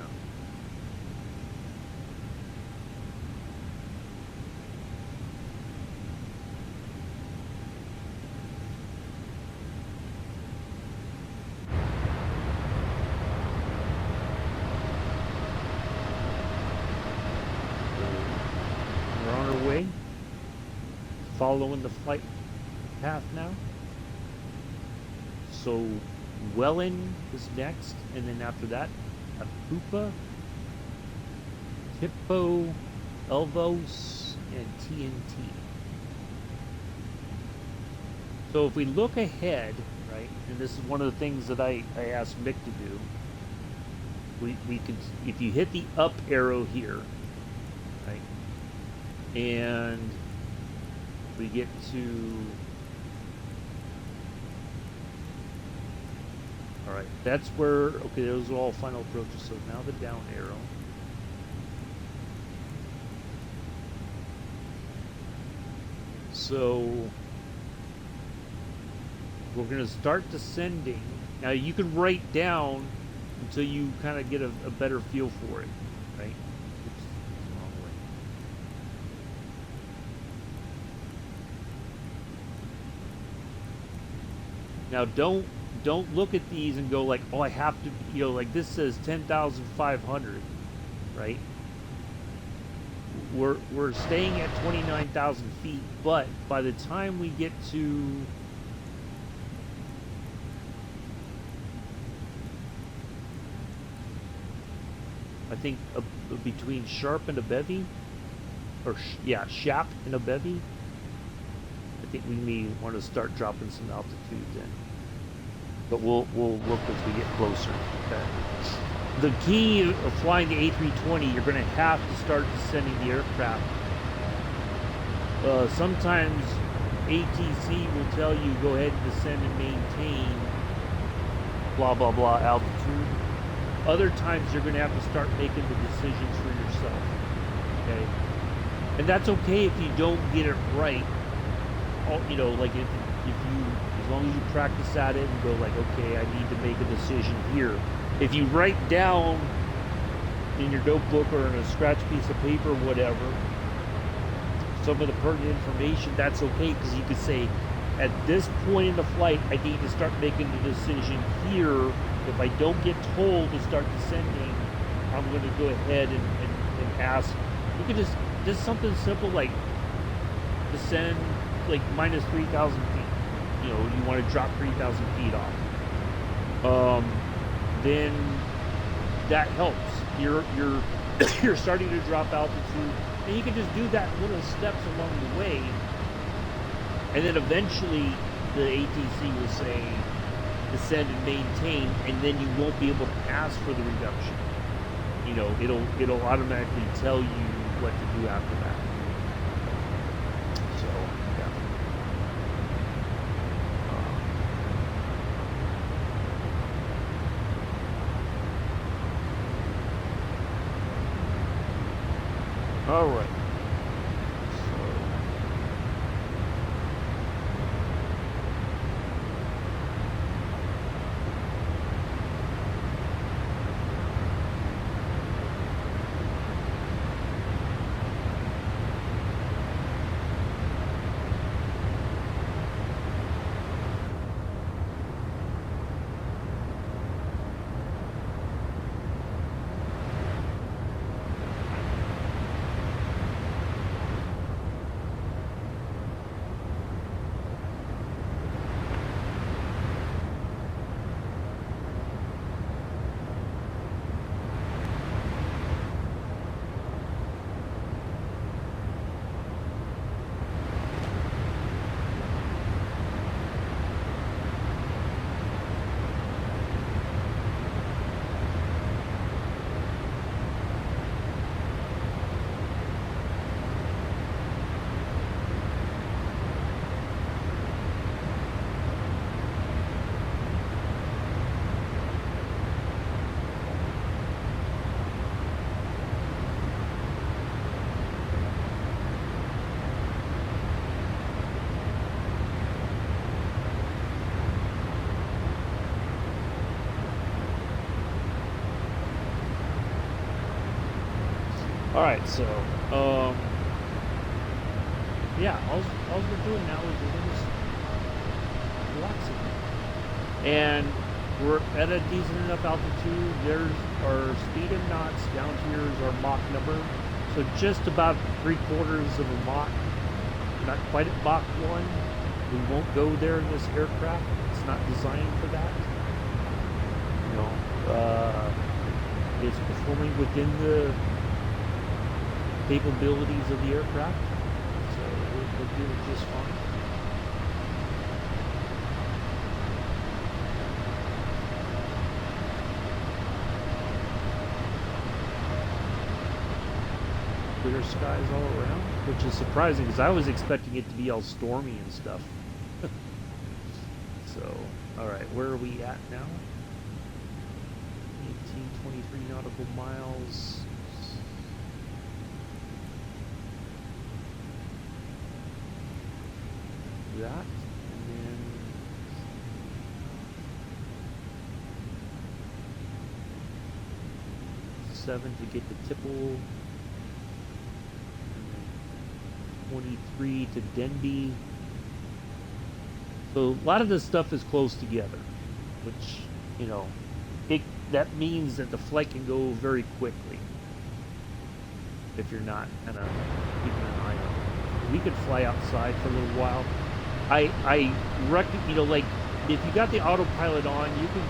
We're on our way, following the flight path now. So Welland is next, and then after that, Apupa, Hippo, Elvos, and TNT. So if we look ahead, right, and this is one of the things that I asked Mick to do, we could, if you hit the up arrow here, right, and we get to, all right, that's where, okay, those are all final approaches. So now the down arrow. So we're going to start descending. Now you can write down until you kind of get a better feel for it, right? Oops, wrong way. Now don't look at these and go like, oh, I have to, like this says 10,500, right? We're staying at 29,000 feet, but by the time we get to I think between Sharp and a Bevy, or Shap and a Bevy, I think we may want to start dropping some altitude then. But we'll look as we get closer. Okay. The key of flying the A320, you're going to have to start descending the aircraft. Sometimes ATC will tell you go ahead and descend and maintain blah blah blah altitude. Other times you're going to have to start making the decisions for yourself. Okay, and that's okay if you don't get it right. Like if you, as long as you practice at it and go like, okay, I need to make a decision here. If you write down in your notebook or in a scratch piece of paper, whatever, some of the pertinent information, that's okay, because you could say, at this point in the flight, I need to start making the decision here. If I don't get told to start descending, I'm going to go ahead and ask. You could just something simple like descend like minus 3,000 feet. You want to drop 3,000 feet off. Then that helps. You're starting to drop altitude, and you can just do that little steps along the way, and then eventually the ATC will say descend and maintain, and then you won't be able to ask for the reduction. It'll automatically tell you what to do after that. So yeah. All right. All right, so yeah, all we're doing now is we're just relaxing, and we're at a decent enough altitude. There's our speed in knots. Down here is our Mach number, so just about 3/4 of a Mach. Not quite at Mach 1. We won't go there in this aircraft. It's not designed for that. You know, it's performing within the capabilities of the aircraft, so we're doing just fine. Clear skies all around, which is surprising because I was expecting it to be all stormy and stuff. So, alright, where are we at now? 1823 nautical miles. That, and then 7 to get to Tipple, 23 to Denby. So a lot of this stuff is close together, which, you know, that means that the flight can go very quickly if you're not kind of keeping an eye on it. We could fly outside for a little while. I reckon, you know, like if you got the autopilot on, you can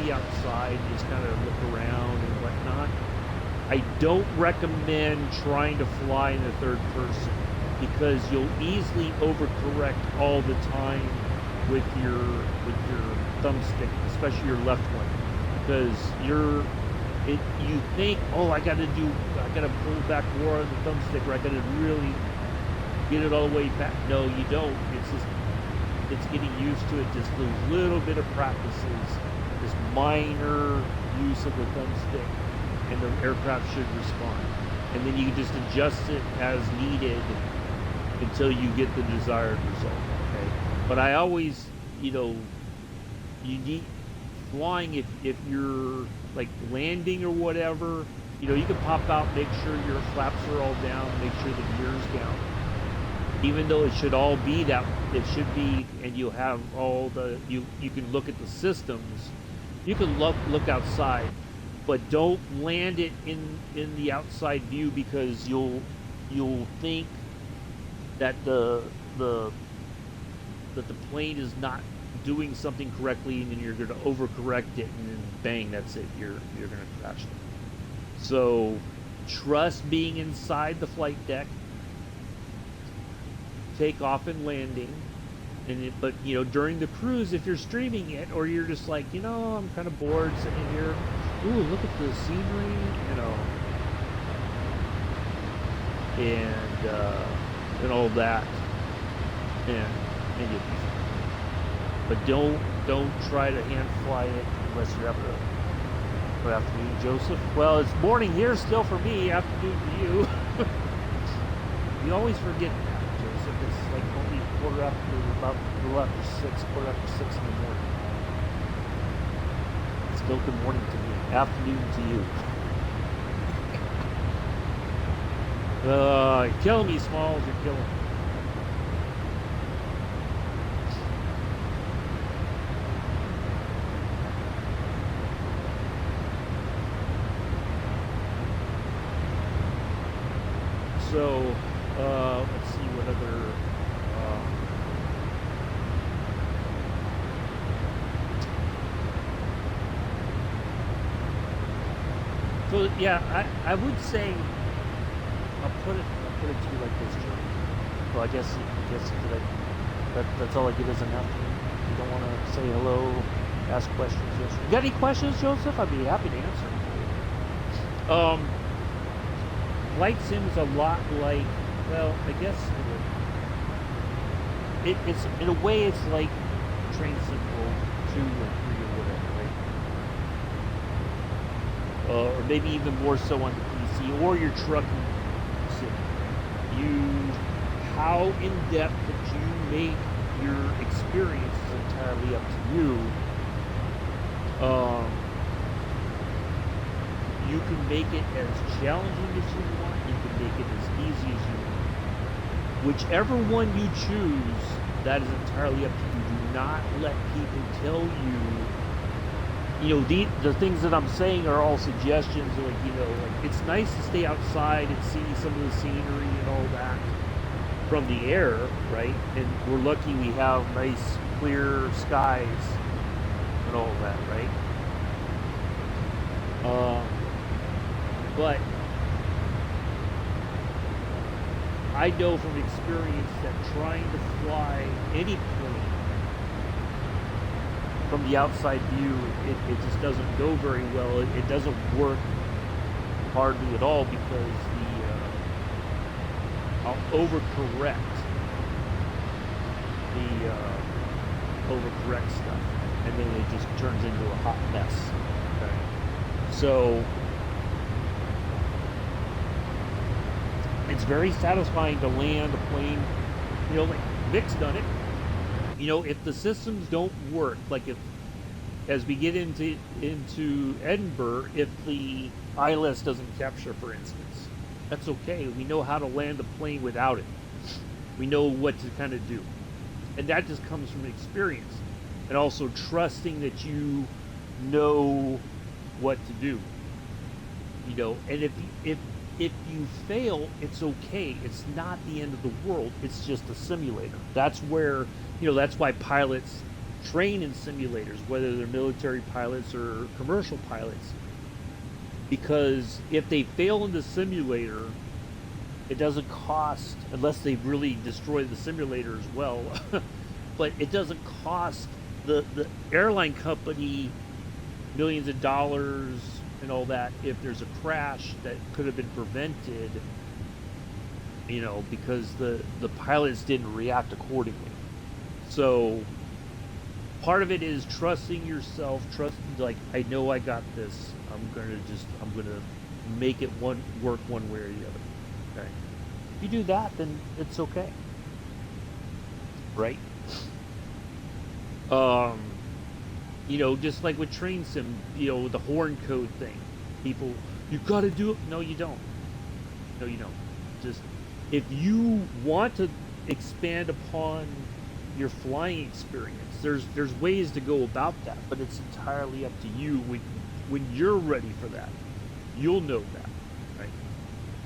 be outside, just kind of look around and whatnot. I don't recommend trying to fly in the third person because you'll easily overcorrect all the time with your thumbstick, especially your left one, because you think, oh, I gotta pull back more on the thumbstick, or I gotta really get it all the way back. No, you don't. It's getting used to it. Just a little bit of practices, this minor use of the thumbstick, and the aircraft should respond. And then you can just adjust it as needed until you get the desired result. Okay. But I always, you know, you need flying if you're like landing or whatever, you know, you can pop out, make sure your flaps are all down, make sure the gear's down. Even though it should all be that, it should be, and you have all the, you can look at the systems, you can look outside, but don't land it in the outside view, because you'll think that the plane is not doing something correctly, and then you're going to overcorrect it, and then bang, that's it, you're going to crash it. So trust being inside the flight deck, takeoff and landing, but you know, during the cruise, if you're streaming it, or you're just like, you know, I'm kind of bored sitting here, ooh, look at the scenery, you know, and all that, and you'll be fine. But don't try to hand fly it unless you have to. Good afternoon, Joseph. Well, it's morning here still for me, afternoon for you. You always forget that, Joseph. It's like only about a little after 6, quarter after 6 in the morning. It's still good morning to me, afternoon to you. You're killing me, Smalls, you're killing me. So, let's see what other, so yeah, I would say, I'll put it to you like this, Joe. Well, I guess that's all I get as an afternoon. You don't want to say hello, ask questions, Joseph. You got any questions, Joseph? I'd be happy to answer them. Flight sim is a lot like, well, I guess it's in a way it's like Train Simulator 2 or 3 or whatever, right? Or maybe even more so on the PC, or your trucking sim. How in depth that you make your experience is entirely up to you. You can make it as challenging as you want, and make it as easy as you want. Whichever one you choose, that is entirely up to you. Do not let people tell you, the things that I'm saying are all suggestions. Like, like it's nice to stay outside and see some of the scenery and all that from the air, right? And we're lucky we have nice, clear skies and all that, right? But I know from experience that trying to fly any plane from the outside view, it just doesn't go very well. It doesn't work hardly at all because I'll overcorrect stuff, and then it just turns into a hot mess. Okay. So it's very satisfying to land a plane, like Vic's done it. If the systems don't work, like if, as we get into Edinburgh, if the ILS doesn't capture, for instance, that's okay. We know how to land a plane without it. We know what to kind of do. And that just comes from experience. And also trusting that you know what to do. And if you fail, it's okay. It's not the end of the world. It's just a simulator. That's where, that's why pilots train in simulators, whether they're military pilots or commercial pilots. Because if they fail in the simulator, it doesn't cost, unless they really destroy the simulator as well, but it doesn't cost the airline company millions of dollars and all that if there's a crash that could have been prevented, because the pilots didn't react accordingly. So part of it is trusting yourself, trusting, like, I know I got this. I'm gonna make it work one way or the other. Okay. If you do that, then it's okay. Right? Just like with train sim, the horn code thing. People, you gotta do it. No, you don't. No, you don't. Just, if you want to expand upon your flying experience, there's ways to go about that, but it's entirely up to you. When you're ready for that, you'll know that, right?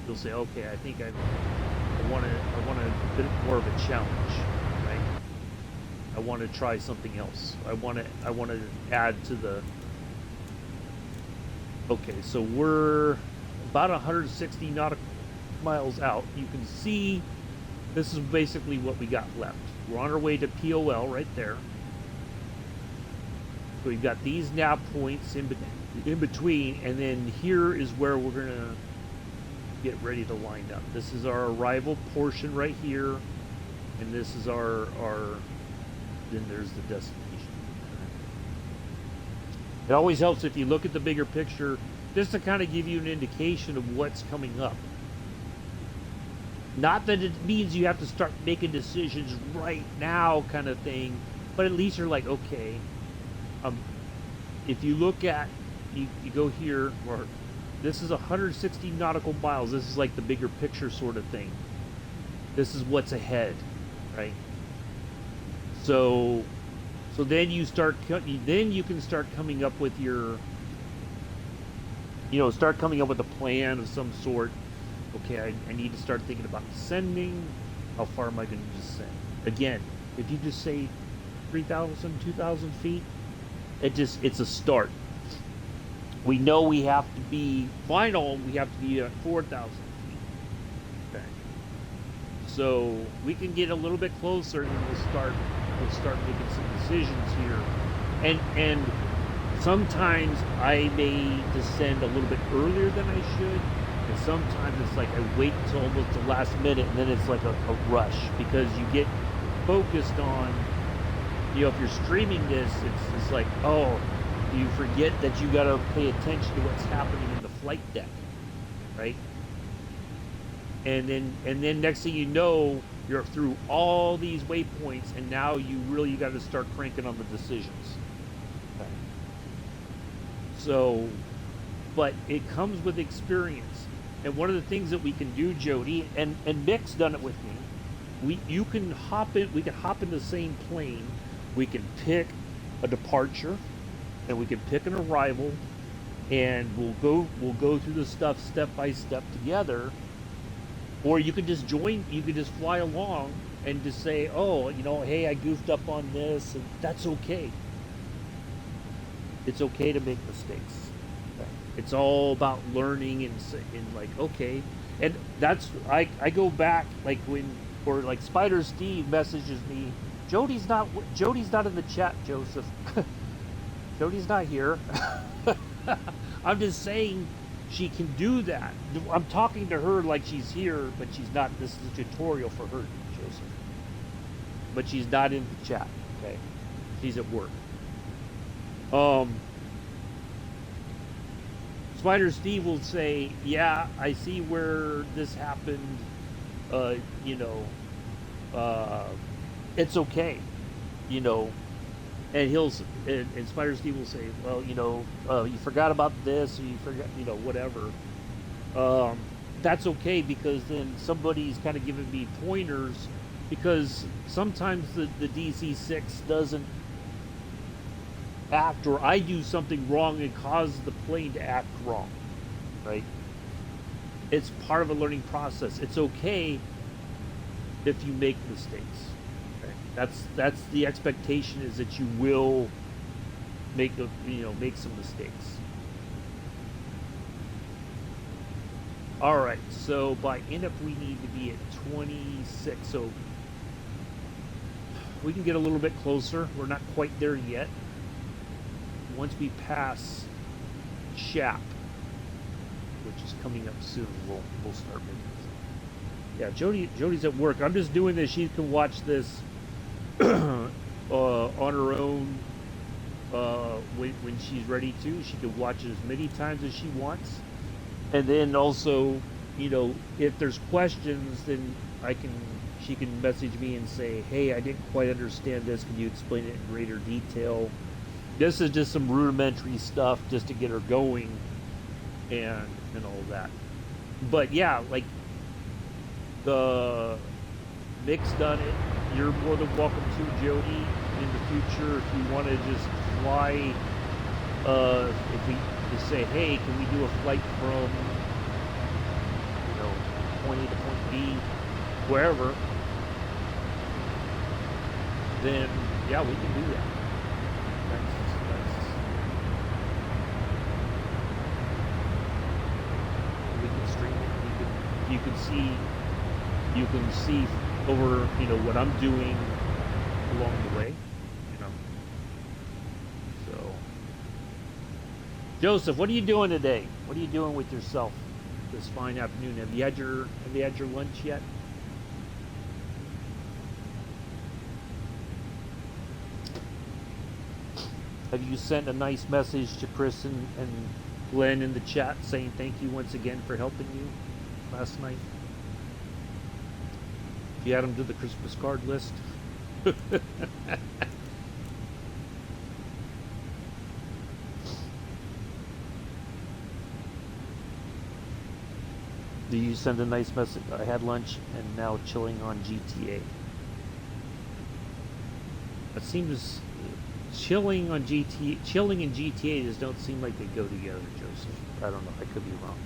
You'll say, okay, I think I want a bit more of a challenge, right? I want to try something else. I want to add to the. Okay, so we're about 160 nautical miles out. You can see this is basically what we got left. We're on our way to POL right there. So we've got these nav points in between, and then here is where we're gonna get ready to line up. This is our arrival portion right here, and this is our then there's the destination. It always helps if you look at the bigger picture, just to kind of give you an indication of what's coming up. Not that it means you have to start making decisions right now, kind of thing, but at least you're like, okay, if you look at, you go here, or this is 160 nautical miles. This is like the bigger picture sort of thing. This is what's ahead, right? So then you can start coming up with your, start coming up with a plan of some sort. Okay, I need to start thinking about descending. How far am I going to descend? Again, if you just say 3,000, 2,000 feet, it's a start. We know we have to be final. We have to be at 4,000 feet. Okay, so we can get a little bit closer, and we'll start making some decisions here. And sometimes I may descend a little bit earlier than I should. And sometimes it's like I wait until almost the last minute, and then it's like a rush, because you get focused on, if you're streaming this, it's like, oh, you forget that you got to pay attention to what's happening in the flight deck, right? And then next thing you know, you're through all these waypoints, and now you got to start cranking on the decisions. Okay. So, but it comes with experience. And one of the things that we can do, Jody, and Mick's done it with me. You can hop in. We can hop in the same plane. We can pick a departure, and we can pick an arrival, and we'll go through the stuff step by step together. Or you could just join. You could just fly along and just say, oh, hey, I goofed up on this, and that's okay. It's okay to make mistakes. It's all about learning and like, okay. And that's, I go back, like or like Spider Steve messages me, Jodie's not in the chat, Joseph. Jodie's not here. I'm just saying she can do that. I'm talking to her like she's here, but she's not. This is a tutorial for her, Joseph. But she's not in the chat, okay? She's at work. Spider Steve will say, yeah, I see where this happened. It's okay, and and Spider Steve will say, well, you forgot about this, or you forgot, whatever. That's okay, because then somebody's kind of giving me pointers, because sometimes the DC-6 doesn't act, or I do something wrong and cause the plane to act wrong, right? It's part of a learning process. It's okay if you make mistakes. Okay? That's the expectation, is that you will make some mistakes. All right, so by end up we need to be at 26, so we can get a little bit closer. We're not quite there yet. Once we pass Shap, which is coming up soon, we'll start making this. Yeah, Jodie's at work. I'm just doing this. She can watch this on her own when she's ready to. She can watch it as many times as she wants. And then also, if there's questions, then she can message me and say, hey, I didn't quite understand this. Can you explain it in greater detail? This is just some rudimentary stuff just to get her going and all that. But yeah, like the Mick's done it. You're more than welcome to, Jody, in the future, if you want to just fly. If we just say, hey, can we do a flight from point A to point B, wherever, then yeah, we can do that. We can stream it. You can see over what I'm doing along the way. So, Joseph, what are you doing today? What are you doing with yourself this fine afternoon? Have you had your lunch yet? Have you sent a nice message to Chris and Glenn in the chat saying thank you once again for helping you last night? If you add them to the Christmas card list. Do you send a nice message? I had lunch and now chilling on GTA. It seems chilling and GTA just don't seem like they go together, Joseph. I don't know. I could be wrong.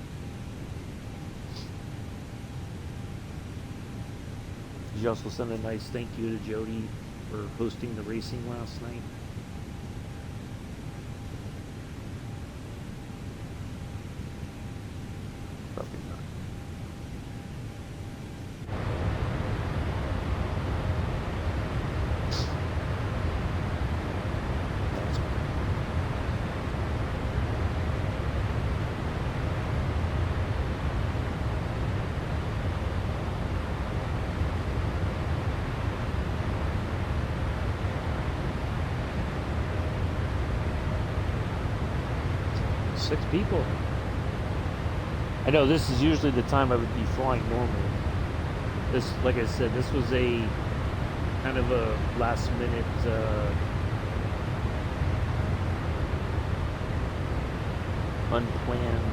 Did you also send a nice thank you to Jodie for hosting the racing last night? Probably not. That's okay. Six people. I know this is usually the time I would be flying normally. This, like I said, this was a kind of a last minute unplanned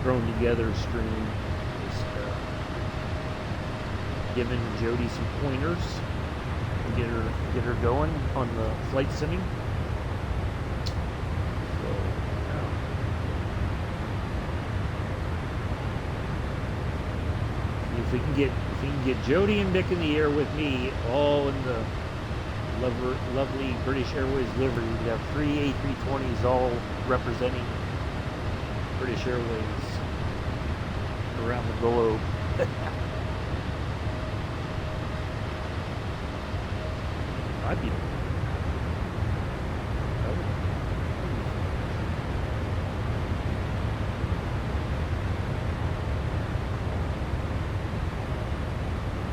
thrown together stream. Just giving Jodie some pointers and get her going on the flight simming. So, yeah. If we can get Jodie and Mick in the air with me, all in the lovely British Airways livery, we have 3 A320s all representing British Airways around the globe. I'd be.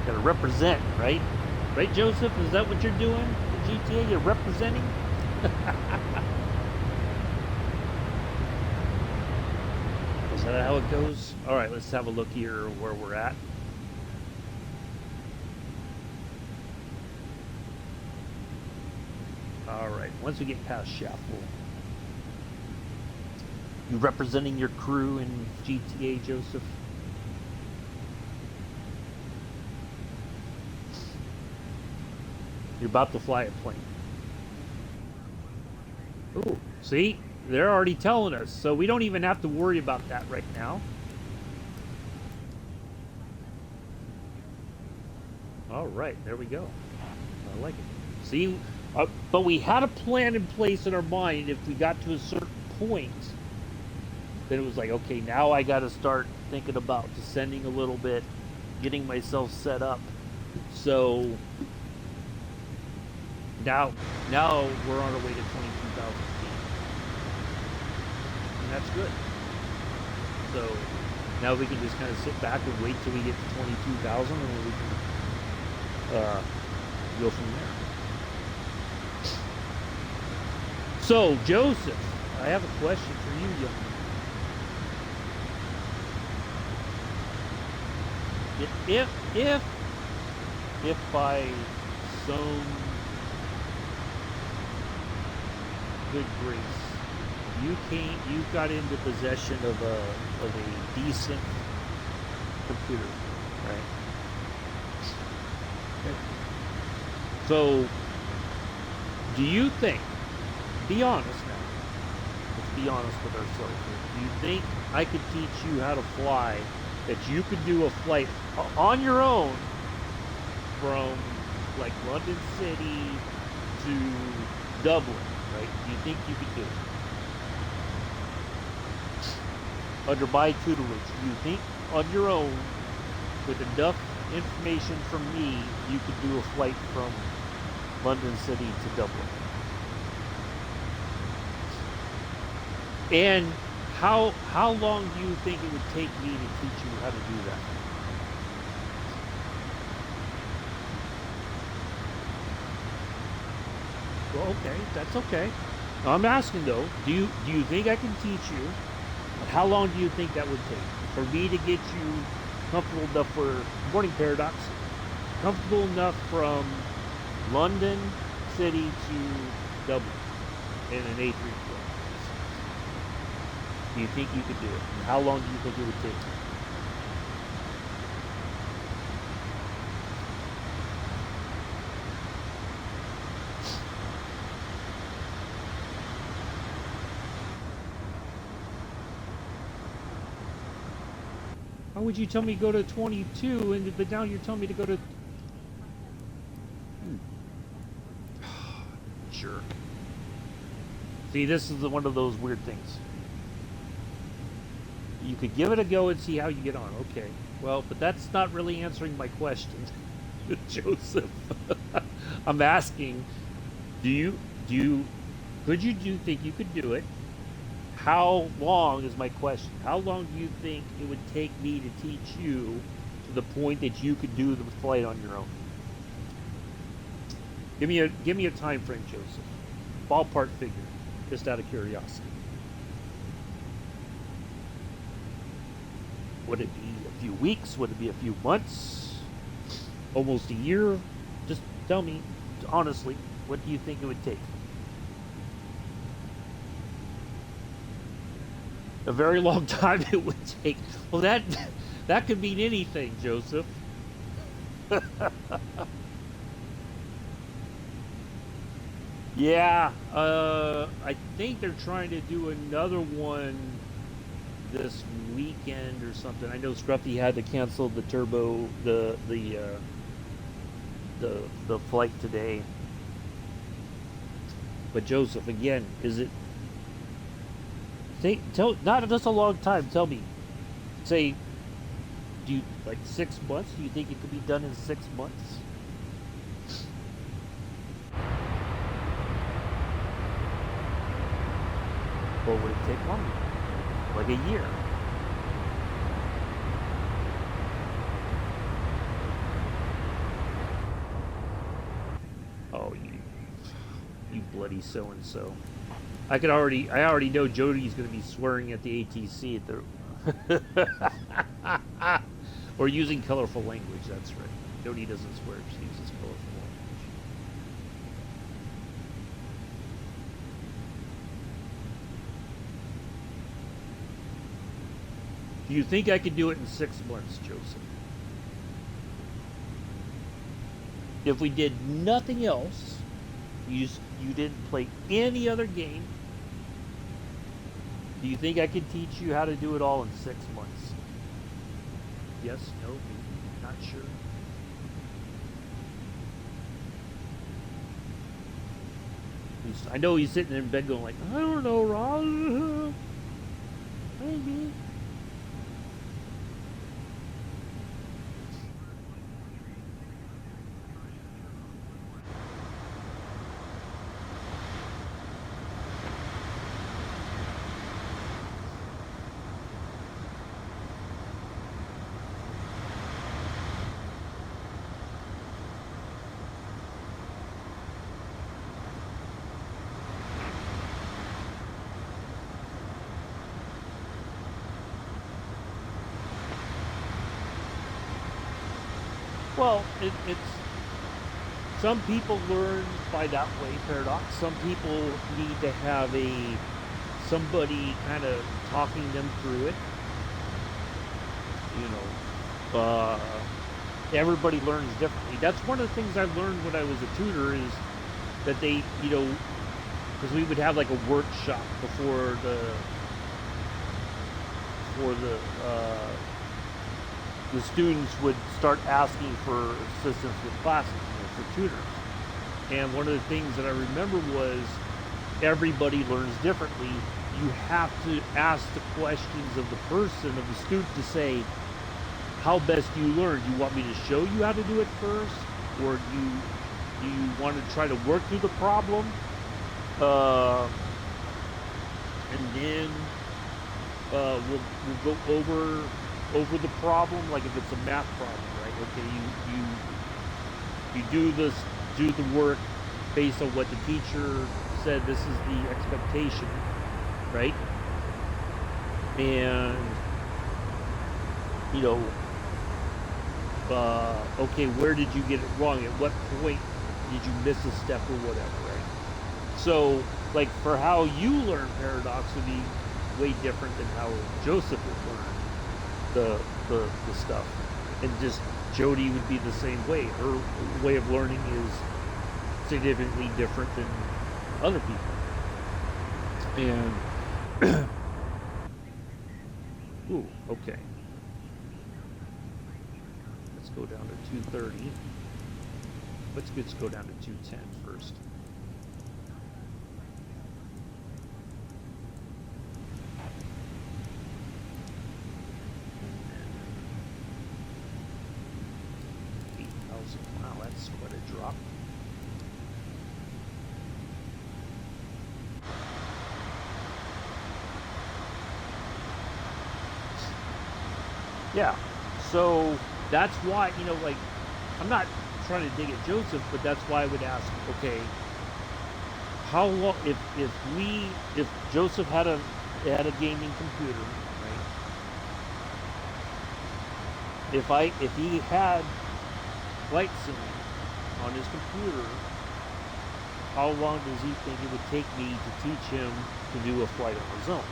Gotta represent, right? Right, Joseph? Is that what you're doing? The GTA? You're representing? Is that how it goes? Alright, let's have a look here where we're at. Alright, once we get past Schaffel. You representing your crew in GTA, Joseph? You're about to fly a plane. Ooh, see? They're already telling us, so we don't even have to worry about that right now. Alright, there we go. I like it. See? But we had a plan in place in our mind. If we got to a certain point, then it was like, okay, now I got to start thinking about descending a little bit, getting myself set up. So now we're on our way to 22,000 feet, and that's good. So now we can just kind of sit back and wait till we get to 22,000, and then we can go from there. So, Joseph, I have a question for you, young man. If by some good grace you got into possession of a decent computer, right? Okay. So, do you think? Be honest now. Let's be honest with ourselves here. Do you think I could teach you how to fly, that you could do a flight on your own from like London City to Dublin, right? Do you think you could do it? Under my tutelage, do you think on your own, with enough information from me, you could do a flight from London City to Dublin? And how long do you think it would take me to teach you how to do that? Well, okay, that's okay. I'm asking though, do you think I can teach you? How long do you think that would take for me to get you comfortable enough for Morning Paradox? Comfortable enough from London City to Dublin in an A320? Do you think you could do it? And how long do you think it would take? How would you tell me to go to 22, but now you're telling me to go to... Sure. See, this is one of those weird things. You could give it a go and see how you get on. Okay. Well, but that's not really answering my question, Joseph. I'm asking, could you think you could do it? How long is my question? How long do you think it would take me to teach you to the point that you could do the flight on your own? Give me a time frame, Joseph. Ballpark figure, just out of curiosity. Would it be a few weeks? Would it be a few months? Almost a year? Just tell me, honestly, what do you think it would take? A very long time it would take. Well, that could mean anything, Joseph. Yeah, I think they're trying to do another one this weekend or something. I know Scruffy had to cancel the turbo the flight today. But Joseph, again, is it? Tell not just a long time. Tell me, say, do you like 6 months? Do you think it could be done in 6 months? Or would it take longer? Like a year? Oh, you bloody so and so. I already know Jodie's going to be swearing at the ATC at the, or using colorful language. That's right. Jodie doesn't swear; she uses colorful language. Do you think I could do it in 6 months, Joseph? If we did nothing else, you didn't play any other game. Do you think I could teach you how to do it all in 6 months? Yes, no, maybe, not sure. I know he's sitting in bed going like, I don't know, Rob. Maybe. Well, it's some people learn by that way, paradox. Some people need to have somebody kind of talking them through it. You know, everybody learns differently. That's one of the things I learned when I was a tutor is that they, because we would have like a workshop before the students would start asking for assistance with classes, for tutors. And one of the things that I remember was everybody learns differently. You have to ask the questions of the person, of the student, to say, how best do you learn? Do you want me to show you how to do it first? Or do you want to try to work through the problem? And then we'll go over the problem, like if it's a math problem, right? Okay, you do the work based on what the teacher said. This is the expectation, right? And okay, where did you get it wrong? At what point did you miss a step or whatever, right? So, like, for how you learn paradox would be way different than how Joseph would learn the stuff. And just Jodie would be the same way. Her way of learning is significantly different than other people. And ooh, okay. Let's go down to 230. Let's go down to 210 first. Wow, that's quite a drop. Yeah, so that's why, like, I'm not trying to dig at Joseph, but that's why I would ask, okay, how long, if Joseph had a gaming computer, right? If he had flight sim on his computer, how long does he think it would take me to teach him to do a flight on his own?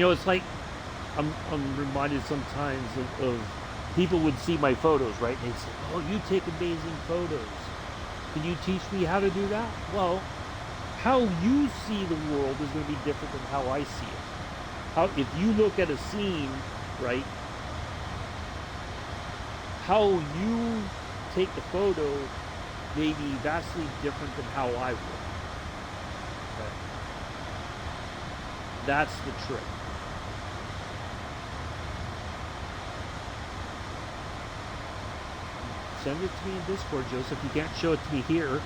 It's like I'm reminded sometimes of people would see my photos, right? And they'd say, "Oh, you take amazing photos. Can you teach me how to do that?" Well, how you see the world is going to be different than how I see it. How if you look at a scene, right? How you take the photo may be vastly different than how I would. Okay. That's the trick. Send it to me in Discord, Joseph. You can't show it to me here.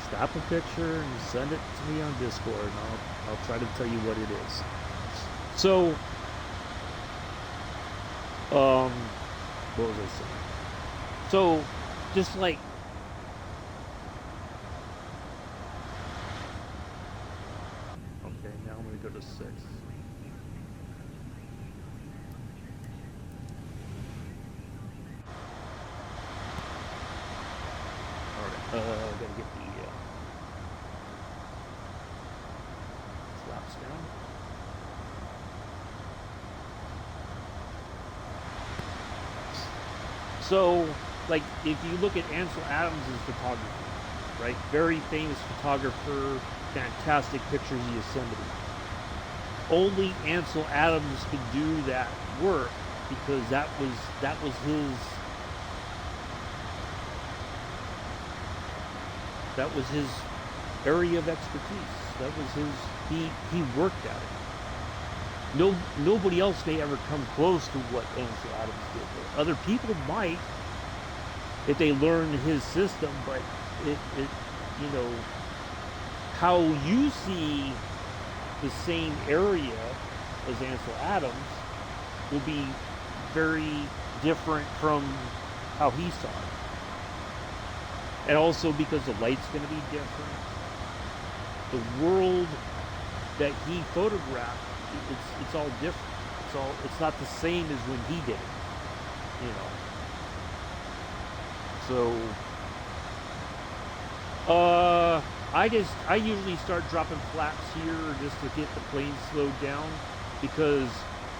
Stop a picture and send it to me on Discord, and I'll try to tell you what it is. So, what was I saying? So, just like okay, now I'm gonna go to 6. I gotta get the flaps down. So, like, if you look at Ansel Adams' photography, right? Very famous photographer, fantastic pictures of Yosemite. Only Ansel Adams could do that work because that was his area of expertise. That was he worked at it. Nobody else may ever come close to what Ansel Adams did. Other people might if they learn his system, but it how you see the same area as Ansel Adams will be very different from how he saw it. And also because the light's going to be different. The world that he photographed, it's all different. It's not the same as when he did it. So I usually start dropping flaps here just to get the plane slowed down because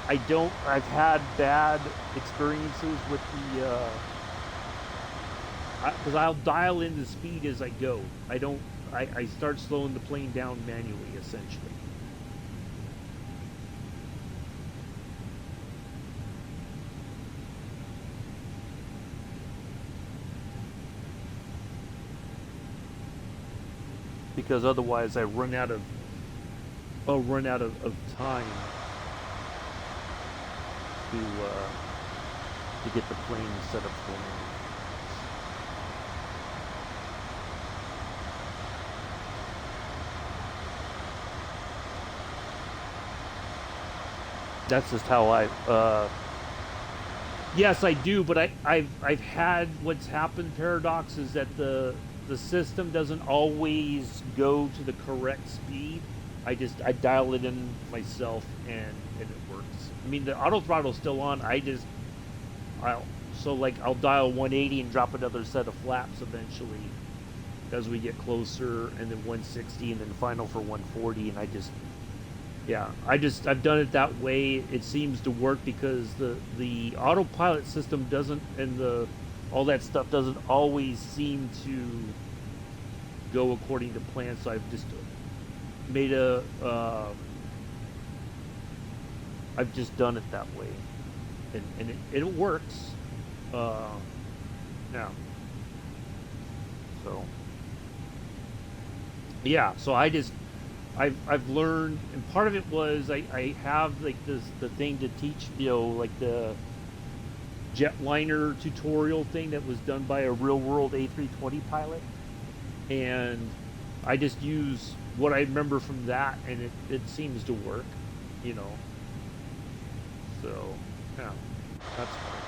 I've had bad experiences with the because I'll dial in the speed as I go. I start slowing the plane down manually, essentially. Because otherwise I'll run out of time to get the plane set up for me. That's just how yes, I do, but I've had what's happened. Paradox is that the system doesn't always go to the correct speed. I dial it in myself and it works. I mean, the auto throttle's still on. I'll dial 180 and drop another set of flaps eventually as we get closer, and then 160, and then final for 140, and I've done it that way. It seems to work because the autopilot system doesn't, and all that stuff doesn't always seem to go according to plan. So I've just made I've just done it that way, and it works. Now, so yeah, so I've learned, and part of it was I have like the thing to teach, like the jetliner tutorial thing that was done by a real world A320 pilot, and I just use what I remember from that, and it seems to work, so yeah, that's fine.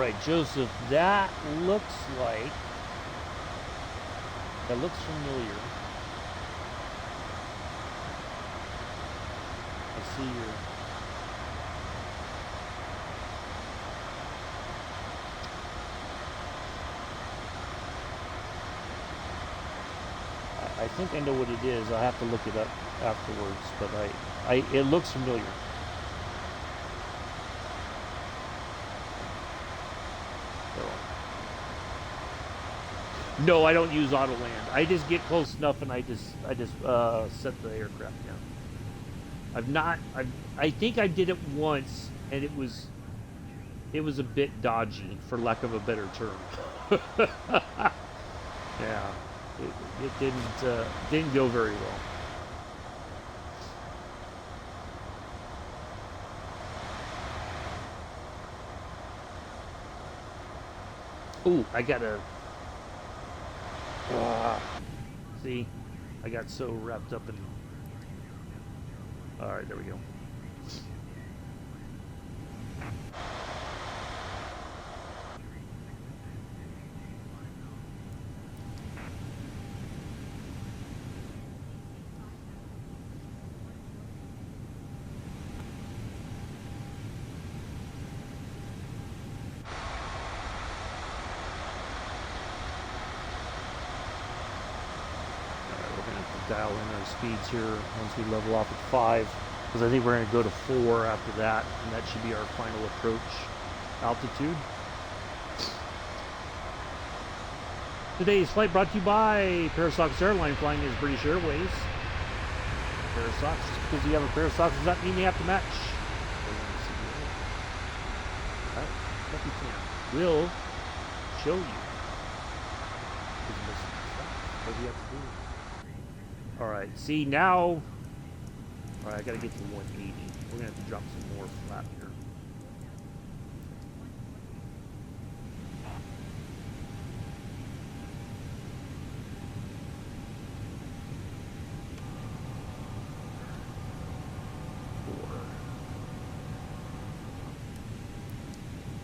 right, Joseph, that looks like... That looks familiar. I see your... I think I know what it is. I'll have to look it up afterwards, but it looks familiar. No, I don't use auto land. I just get close enough and I just set the aircraft down. I think I did it once and it was a bit dodgy, for lack of a better term. Yeah, it didn't go very well. Ooh, I gotta... see, I got so wrapped up in... Alright, there we go. Dial in our speeds here once we level off at 5, because I think we're going to go to 4 after that, and that should be our final approach altitude. Today's flight brought to you by Parasox Airline, flying as British Airways. Parasox, just because you have a Parasox does not mean you have to match. Alright, what we can. We'll show you what we have to do. Alright, see now... Alright, I gotta get to 180. We're gonna have to drop some more flap here.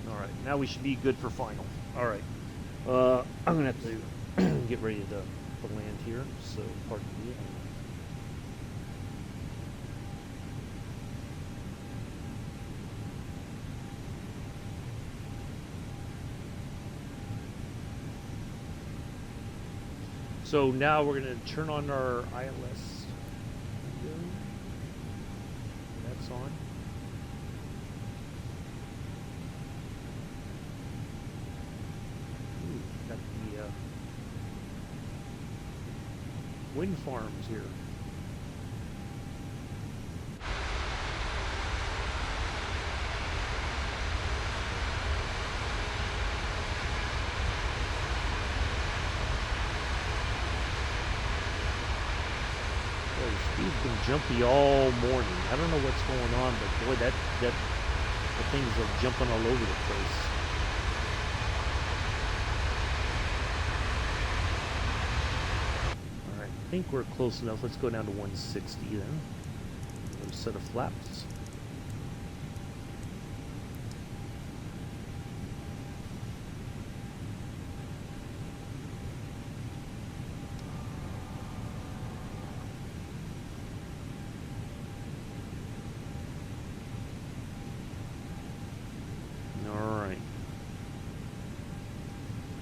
Alright, now we should be good for final. Alright. I'm gonna have to get ready to land here, so pardon me. So now we're going to turn on our ILS window. That's on. Ooh, got the wind farms here. Speed's been jumpy all morning. I don't know what's going on, but boy, the things are jumping all over the place. All right, I think we're close enough. Let's go down to 160 then. Another set of flaps.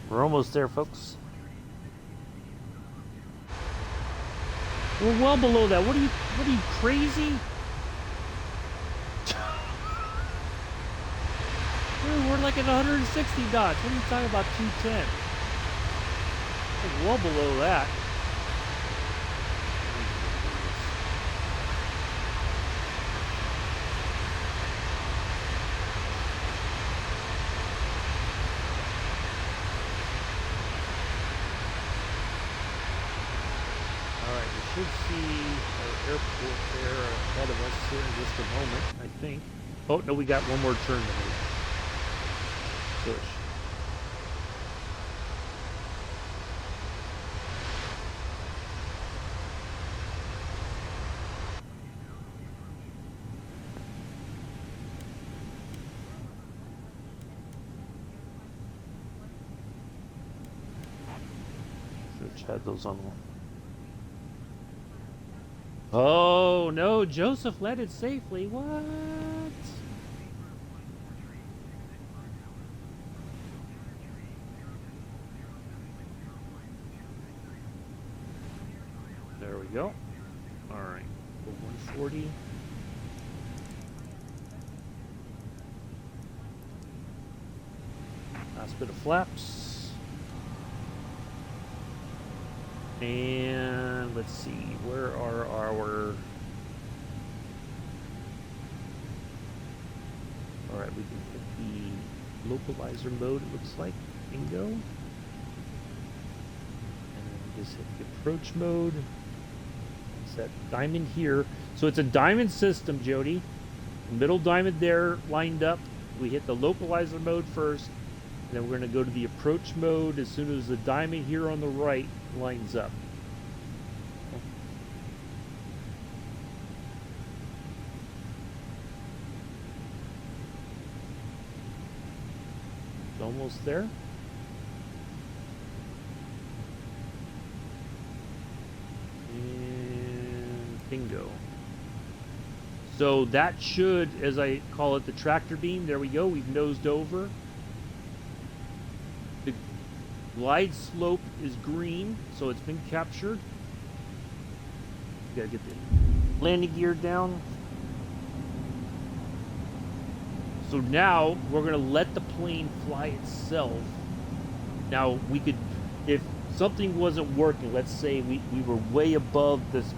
We're almost there, folks. We're well below that. What are you crazy? We're like at 160 knots. What are you talking about 210? We're well below that. Should see our airport there ahead of us here in just a moment, I think. Oh, no, we got one more turn to make. Push. Which had those on. Oh no, Joseph landed safely. What? There we go. All right, 140. Last bit of flaps. And let's see, where are our... Alright, we can hit the localizer mode, it looks like. Bingo. And then we just hit the approach mode. Set diamond here. So it's a diamond system, Jodie. Middle diamond there lined up. We hit the localizer mode first. Then we're going to go to the approach mode as soon as the diamond here on the right lines up. It's almost there. And bingo. So that should, as I call it, the tractor beam. There we go. We've nosed over. Glide slope is green, so it's been captured. Gotta get the landing gear down. So now we're gonna let the plane fly itself. Now we could, if something wasn't working, let's say we were way above these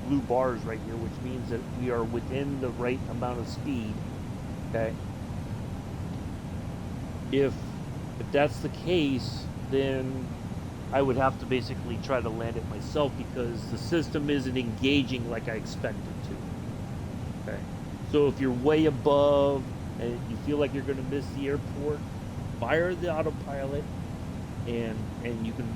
blue bars right here, which means that we are within the right amount of speed. Okay. If that's the case, then I would have to basically try to land it myself because the system isn't engaging like I expect it to. Okay. So if you're way above and you feel like you're going to miss the airport, fire the autopilot, and you can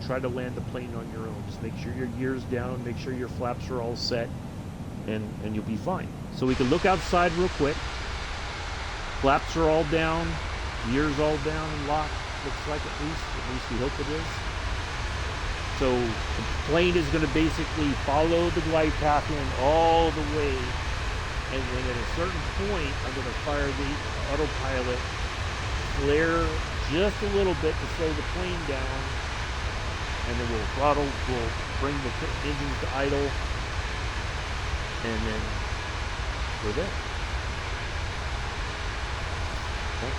try to land the plane on your own. Just make sure your gear's down, make sure your flaps are all set, and you'll be fine. So we can look outside real quick. Flaps are all down. Gears all down and locked, looks like at least we hope it is. So the plane is going to basically follow the glide path in all the way, and then at a certain point I'm going to fire the autopilot, flare just a little bit to slow the plane down, and then we'll throttle, we'll bring the engines to idle, and then we're there. Okay.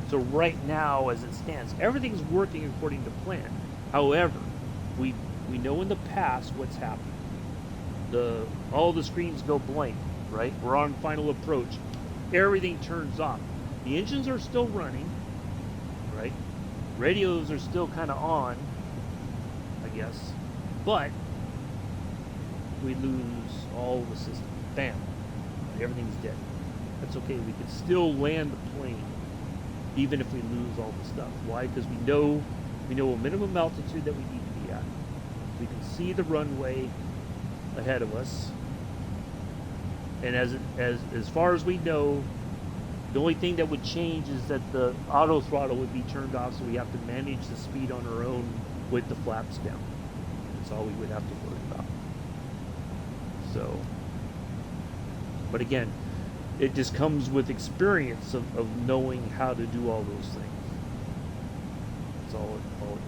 So right now, as it stands, everything's working according to plan. However, we know in the past what's happened. All the screens go blank, right? We're on final approach. Everything turns off. The engines are still running, right? Radios are still kind of on, I guess. But we lose all the system. Bam. Everything's dead. That's okay. We can still land the plane even if we lose all the stuff. Why? Because we know a minimum altitude that we need to be at. We can see the runway ahead of us, and as far as we know, the only thing that would change is that the auto throttle would be turned off, so we have to manage the speed on our own with the flaps down. That's all we would have to worry about. So, but again, it just comes with experience of knowing how to do all those things. That's all it takes.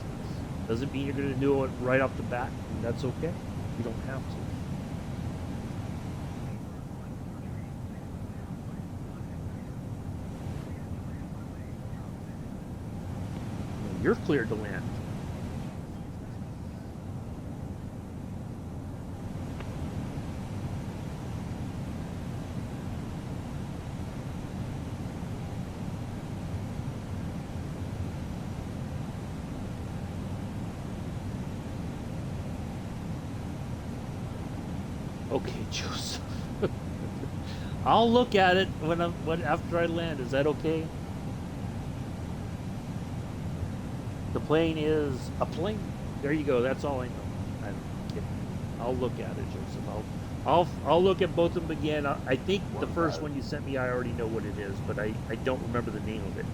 Doesn't mean you're going to do it right off the bat, and that's okay. You don't have to. You're cleared to land. Okay, Joseph. I'll look at it after I land. Is that okay? The plane is a plane. There you go. That's all I know. I'll look at it, Joseph. I'll look at both of them again. I think the first one you sent me, I already know what it is, but I don't remember the name of it.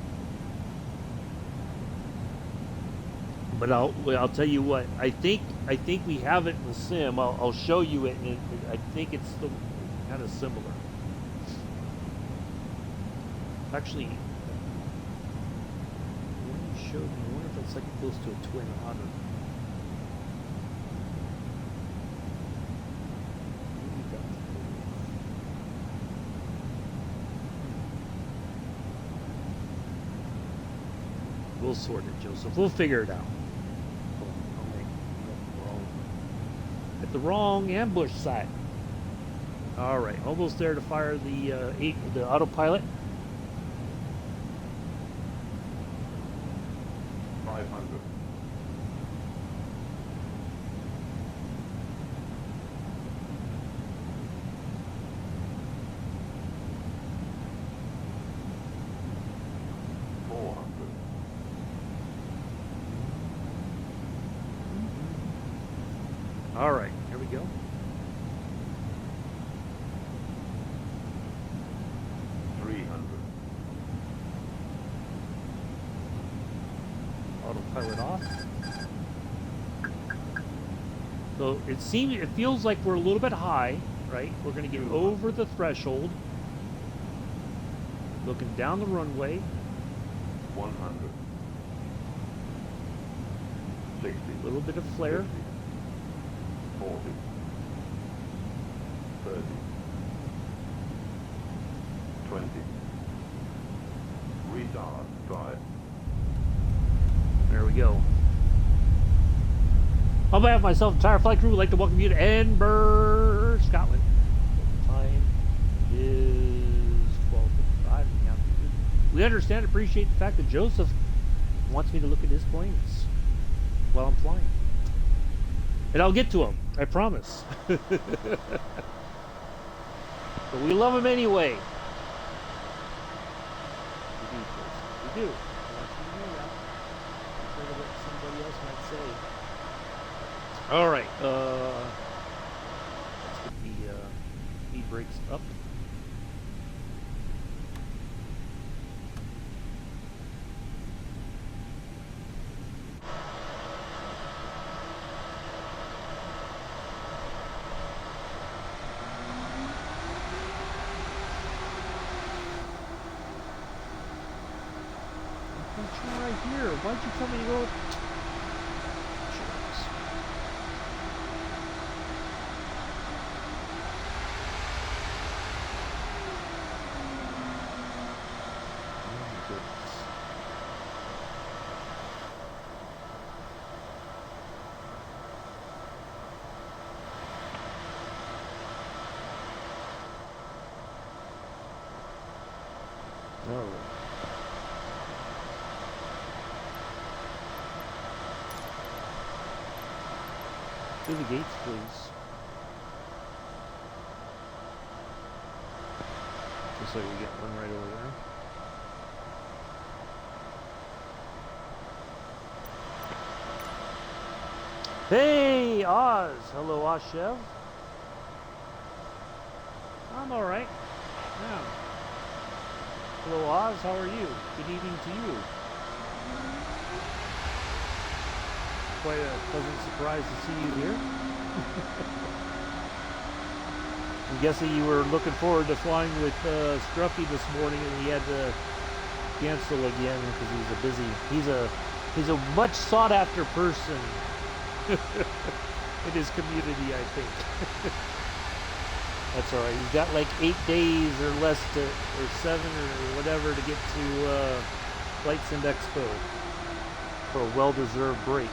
But I'll tell you what. I think we have it in the sim. I'll show you it, and I think it's kind of similar. Actually, when you showed me, I wonder if it's like close to a twin otter. We'll sort it, Joseph. We'll figure it out. At the wrong ambush site. All right, almost there to fire the autopilot. 500. All right, here we go. Autopilot off. So it feels like we're a little bit high, right? We're going to get over the threshold. Looking down the runway. 100. 60. A little bit of flare. 50. 40. 30. 20. Retard. 5. There we go. On behalf of myself and entire flight crew, we'd like to welcome you to Edinburgh, Scotland. The time is 12:55. We understand and appreciate the fact that Joseph wants me to look at his planes while I'm flying. And I'll get to them, I promise. But we love them anyway. We do. All right, let's get the speed brakes up. I'm right here. Why'd you tell me to go? Through the gates, please. Looks like we get one right over there. Hey, Oz! Hello, Oz Chev. I'm alright. Yeah. Hello, Oz. How are you? Good evening to you. Quite a pleasant surprise to see you here. I'm guessing you were looking forward to flying with Scruffy this morning, and he had to cancel again because he's a much sought after person in his community, I think. That's all right. He's got like 8 days or less or 7 or whatever to get to Flight Sim Expo for a well-deserved break.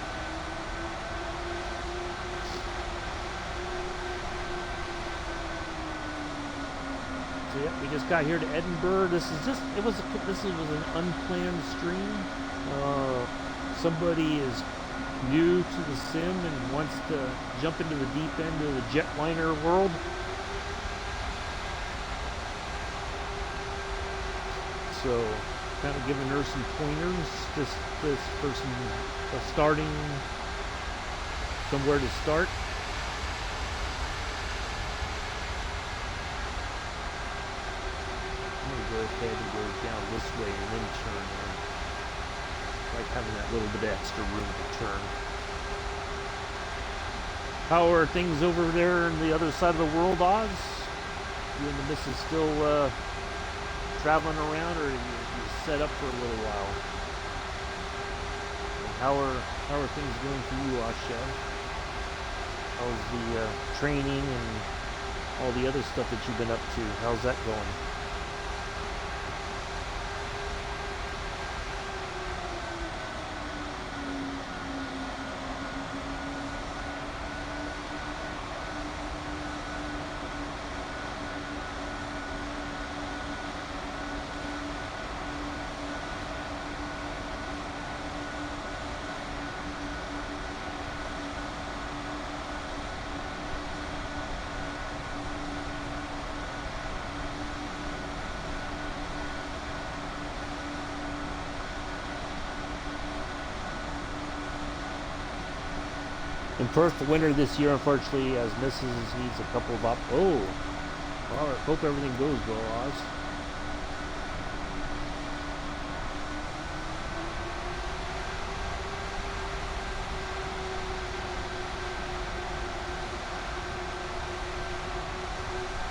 Yep, we just got here to Edinburgh. This was an unplanned stream. Somebody is new to the sim and wants to jump into the deep end of the jetliner world. So, kind of giving her some pointers. This person starting somewhere to start. go ahead and go down this way and then turn in. Like having that little bit of extra room to turn. How are things over there on the other side of the world, Oz? You and the missus still traveling around, or you set up for a little while? And how are things going for you, Asha? How's the training and all the other stuff that you've been up to? How's that going? In Perth, the winter this year, unfortunately, as Mrs. needs a couple of all right, hope everything goes well, Oz.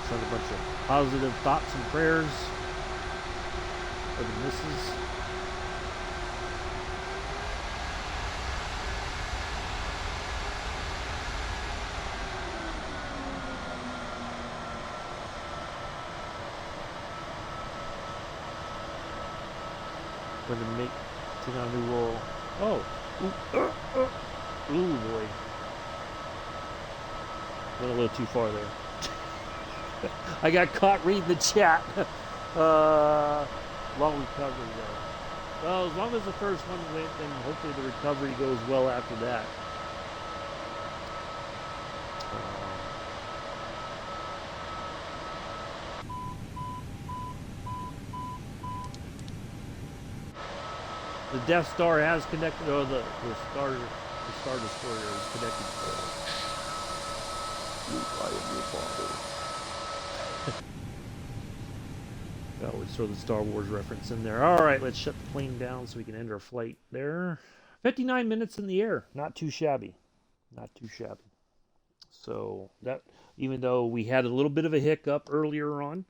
Send a bunch of positive thoughts and prayers for the missus. Going to take on a new role. Oh, ooh boy, went a little too far there. I got caught reading the chat. Long recovery though. Well, as long as the first one went, then hopefully the recovery goes well after that. The Death Star has connected, or the Star Destroyer is connected. I am your father. I always throw the Star Wars reference in there. All right, let's shut the plane down so we can end our flight there. 59 minutes in the air. Not too shabby. Not too shabby. So that, even though we had a little bit of a hiccup earlier on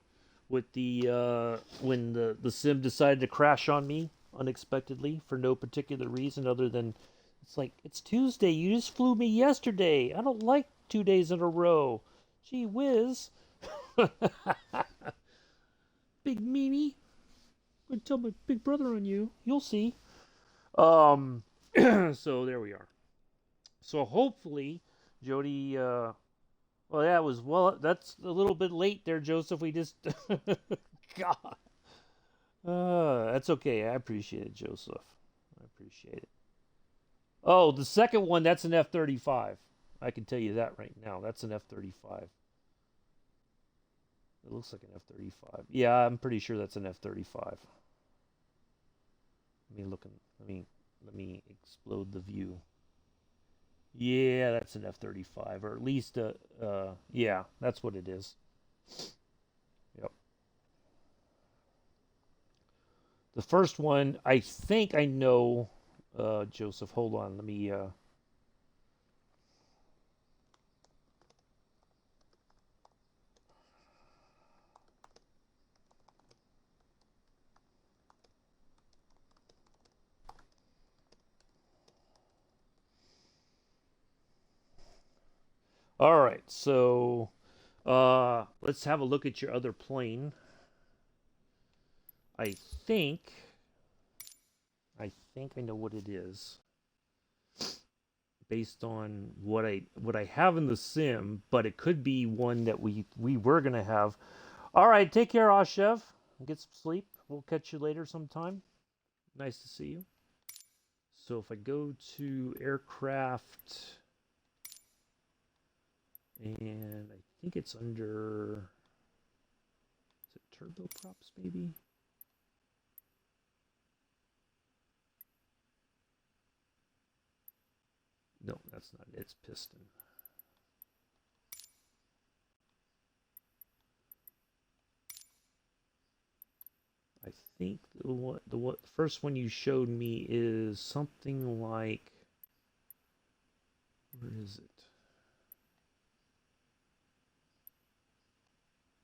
with the when the sim decided to crash on me unexpectedly for no particular reason other than it's like, it's Tuesday, you just flew me yesterday, I don't like 2 days in a row, gee whiz. Big meanie, I'm gonna tell my big brother on you, you'll see. So there we are. So hopefully Jodie, that's a little bit late there, Joseph. We just God. That's okay. I appreciate it, Joseph. I appreciate it. Oh, the second one, that's an F-35. I can tell you that right now. That's an F-35. It looks like an F-35. Yeah, I'm pretty sure that's an F-35. Let me explode the view. Yeah, that's an F-35, or at least yeah, that's what it is. Yep. The first one, I think I know, Joseph, hold on, let me, all right, so, let's have a look at your other plane. I think I know what it is, based on what I have in the sim, but it could be one that we were gonna have. All right, take care, Ashev. Get some sleep. We'll catch you later sometime. Nice to see you. So if I go to aircraft, and I think it's under, is it turboprops maybe? No, that's not it. It's piston. think the first one you showed me is something like, where is it?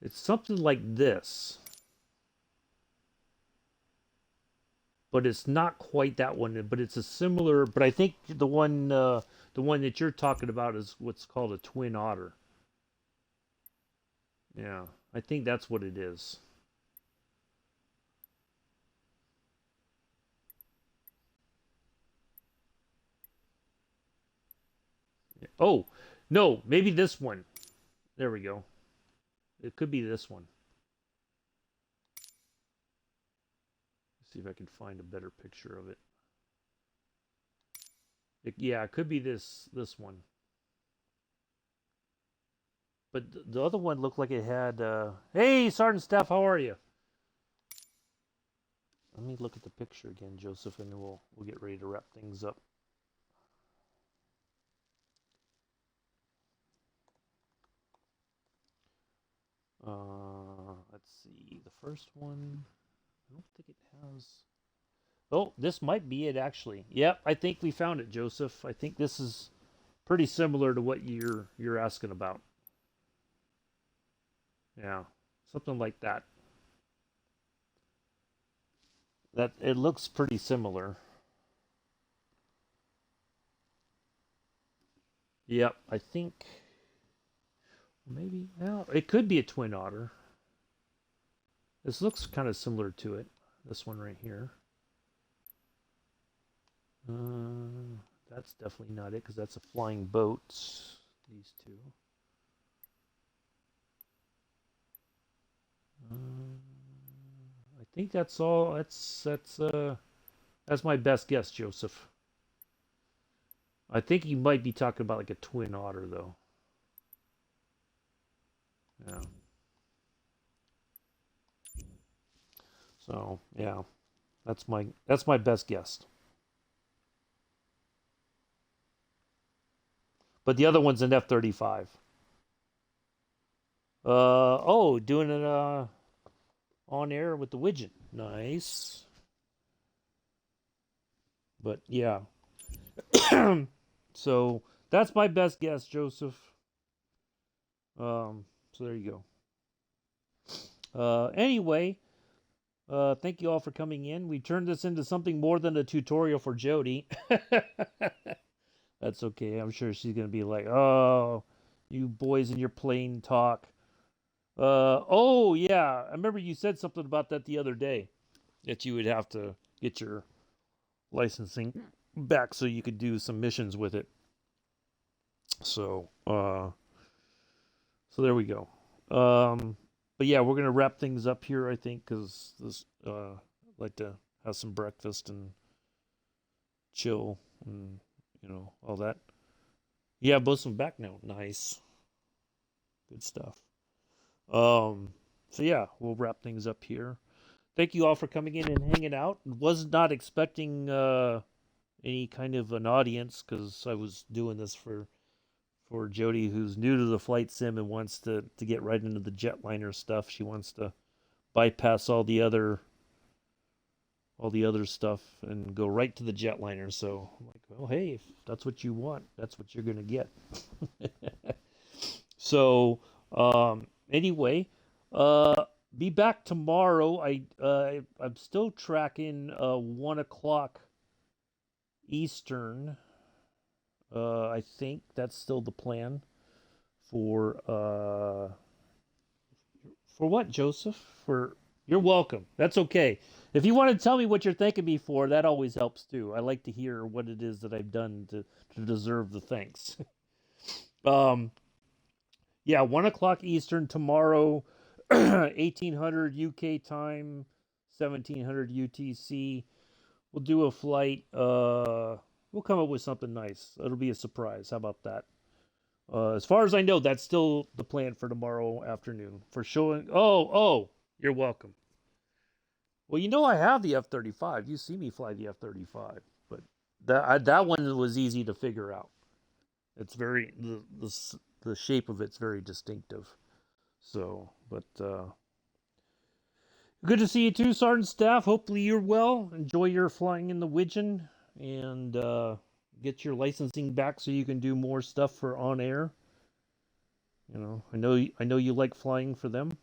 It's something like this, but it's not quite that one. But it's a similar. But I think the one that you're talking about is what's called a twin otter. Yeah, I think that's what it is. Oh, no, maybe this one. There we go. It could be this one. Let's see if I can find a better picture of it. Yeah, it could be this one. But the other one looked like it had. Hey, Sergeant Staff, how are you? Let me look at the picture again, Joseph, and then we'll get ready to wrap things up. Let's see. The first one, I don't think it has. Oh, this might be it actually. Yep, I think we found it, Joseph. I think this is pretty similar to what you're asking about. Yeah, something like that. That it looks pretty similar. Yep, I think maybe. Well, it could be a twin otter. This looks kind of similar to it. This one right here. That's definitely not it because that's a flying boat. These two. I think that's all. That's my best guess, Joseph. I think you might be talking about like a twin otter, though. Yeah. So yeah, that's my best guess. But the other one's an F-35. Oh, doing it on air with the widget. Nice. But yeah. So that's my best guess, Joseph. So there you go. Anyway, thank you all for coming in. We turned this into something more than a tutorial for Jodie. That's okay. I'm sure she's gonna be like, "Oh, you boys and your plain talk." Oh yeah, I remember you said something about that the other day, that you would have to get your licensing back so you could do some missions with it. So, so there we go. But yeah, we're gonna wrap things up here, I think, because this I'd like to have some breakfast and chill and all that. Yeah, both of them back now. Nice, good stuff. So yeah, we'll wrap things up here. Thank you all for coming in and hanging out. Was not expecting any kind of an audience because I was doing this for Jodie, who's new to the flight sim and wants to get right into the jetliner stuff. She wants to bypass all the other stuff and go right to the jetliner. So I'm like, well, hey, if that's what you want, that's what you're gonna get. So anyway, be back tomorrow. I'm still tracking 1 o'clock Eastern. I think that's still the plan for what, Joseph? For You're welcome. That's okay. If you want to tell me what you're thanking me for, that always helps too. I like to hear what it is that I've done to deserve the thanks. um, yeah, 1 o'clock Eastern tomorrow, 1800 UK time, 1700 UTC. We'll do a flight. We'll come up with something nice. It'll be a surprise. How about that? As far as I know, that's still the plan for tomorrow afternoon for showing. Oh, you're welcome. Well, I have the F-35. You see me fly the F-35, but that one was easy to figure out. It's very the shape of it's very distinctive. So, but Good to see you too, Sergeant Staff. Hopefully you're well. Enjoy your flying in the Widgeon and get your licensing back so you can do more stuff for on air. I know you like flying for them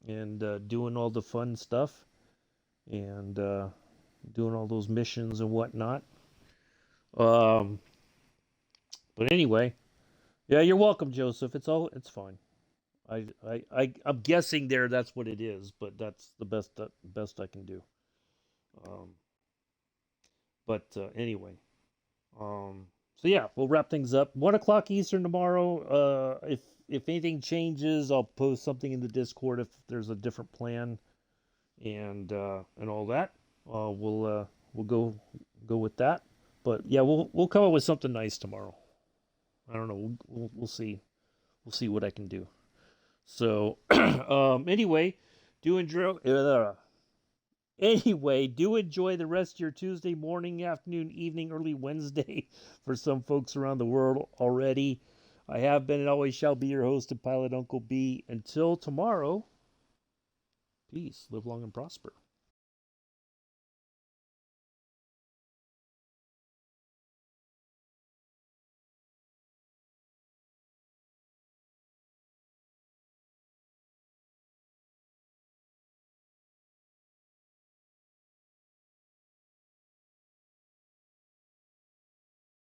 and doing all the fun stuff and doing all those missions and whatnot. Um, but anyway, yeah, you're welcome, Joseph. It's fine. I'm guessing there that's what it is, but that's the best I can do. Um, but anyway, so yeah, we'll wrap things up. 1 o'clock Eastern tomorrow. If anything changes, I'll post something in the Discord if there's a different plan and all that. We'll go with that. But yeah, we'll come up with something nice tomorrow. I don't know. We'll see. We'll see what I can do. So anyway, do enjoy. Anyway, do enjoy the rest of your Tuesday morning, afternoon, evening, early Wednesday for some folks around the world already. I have been and always shall be your host and pilot, Uncle B. Until tomorrow, peace, live long and prosper.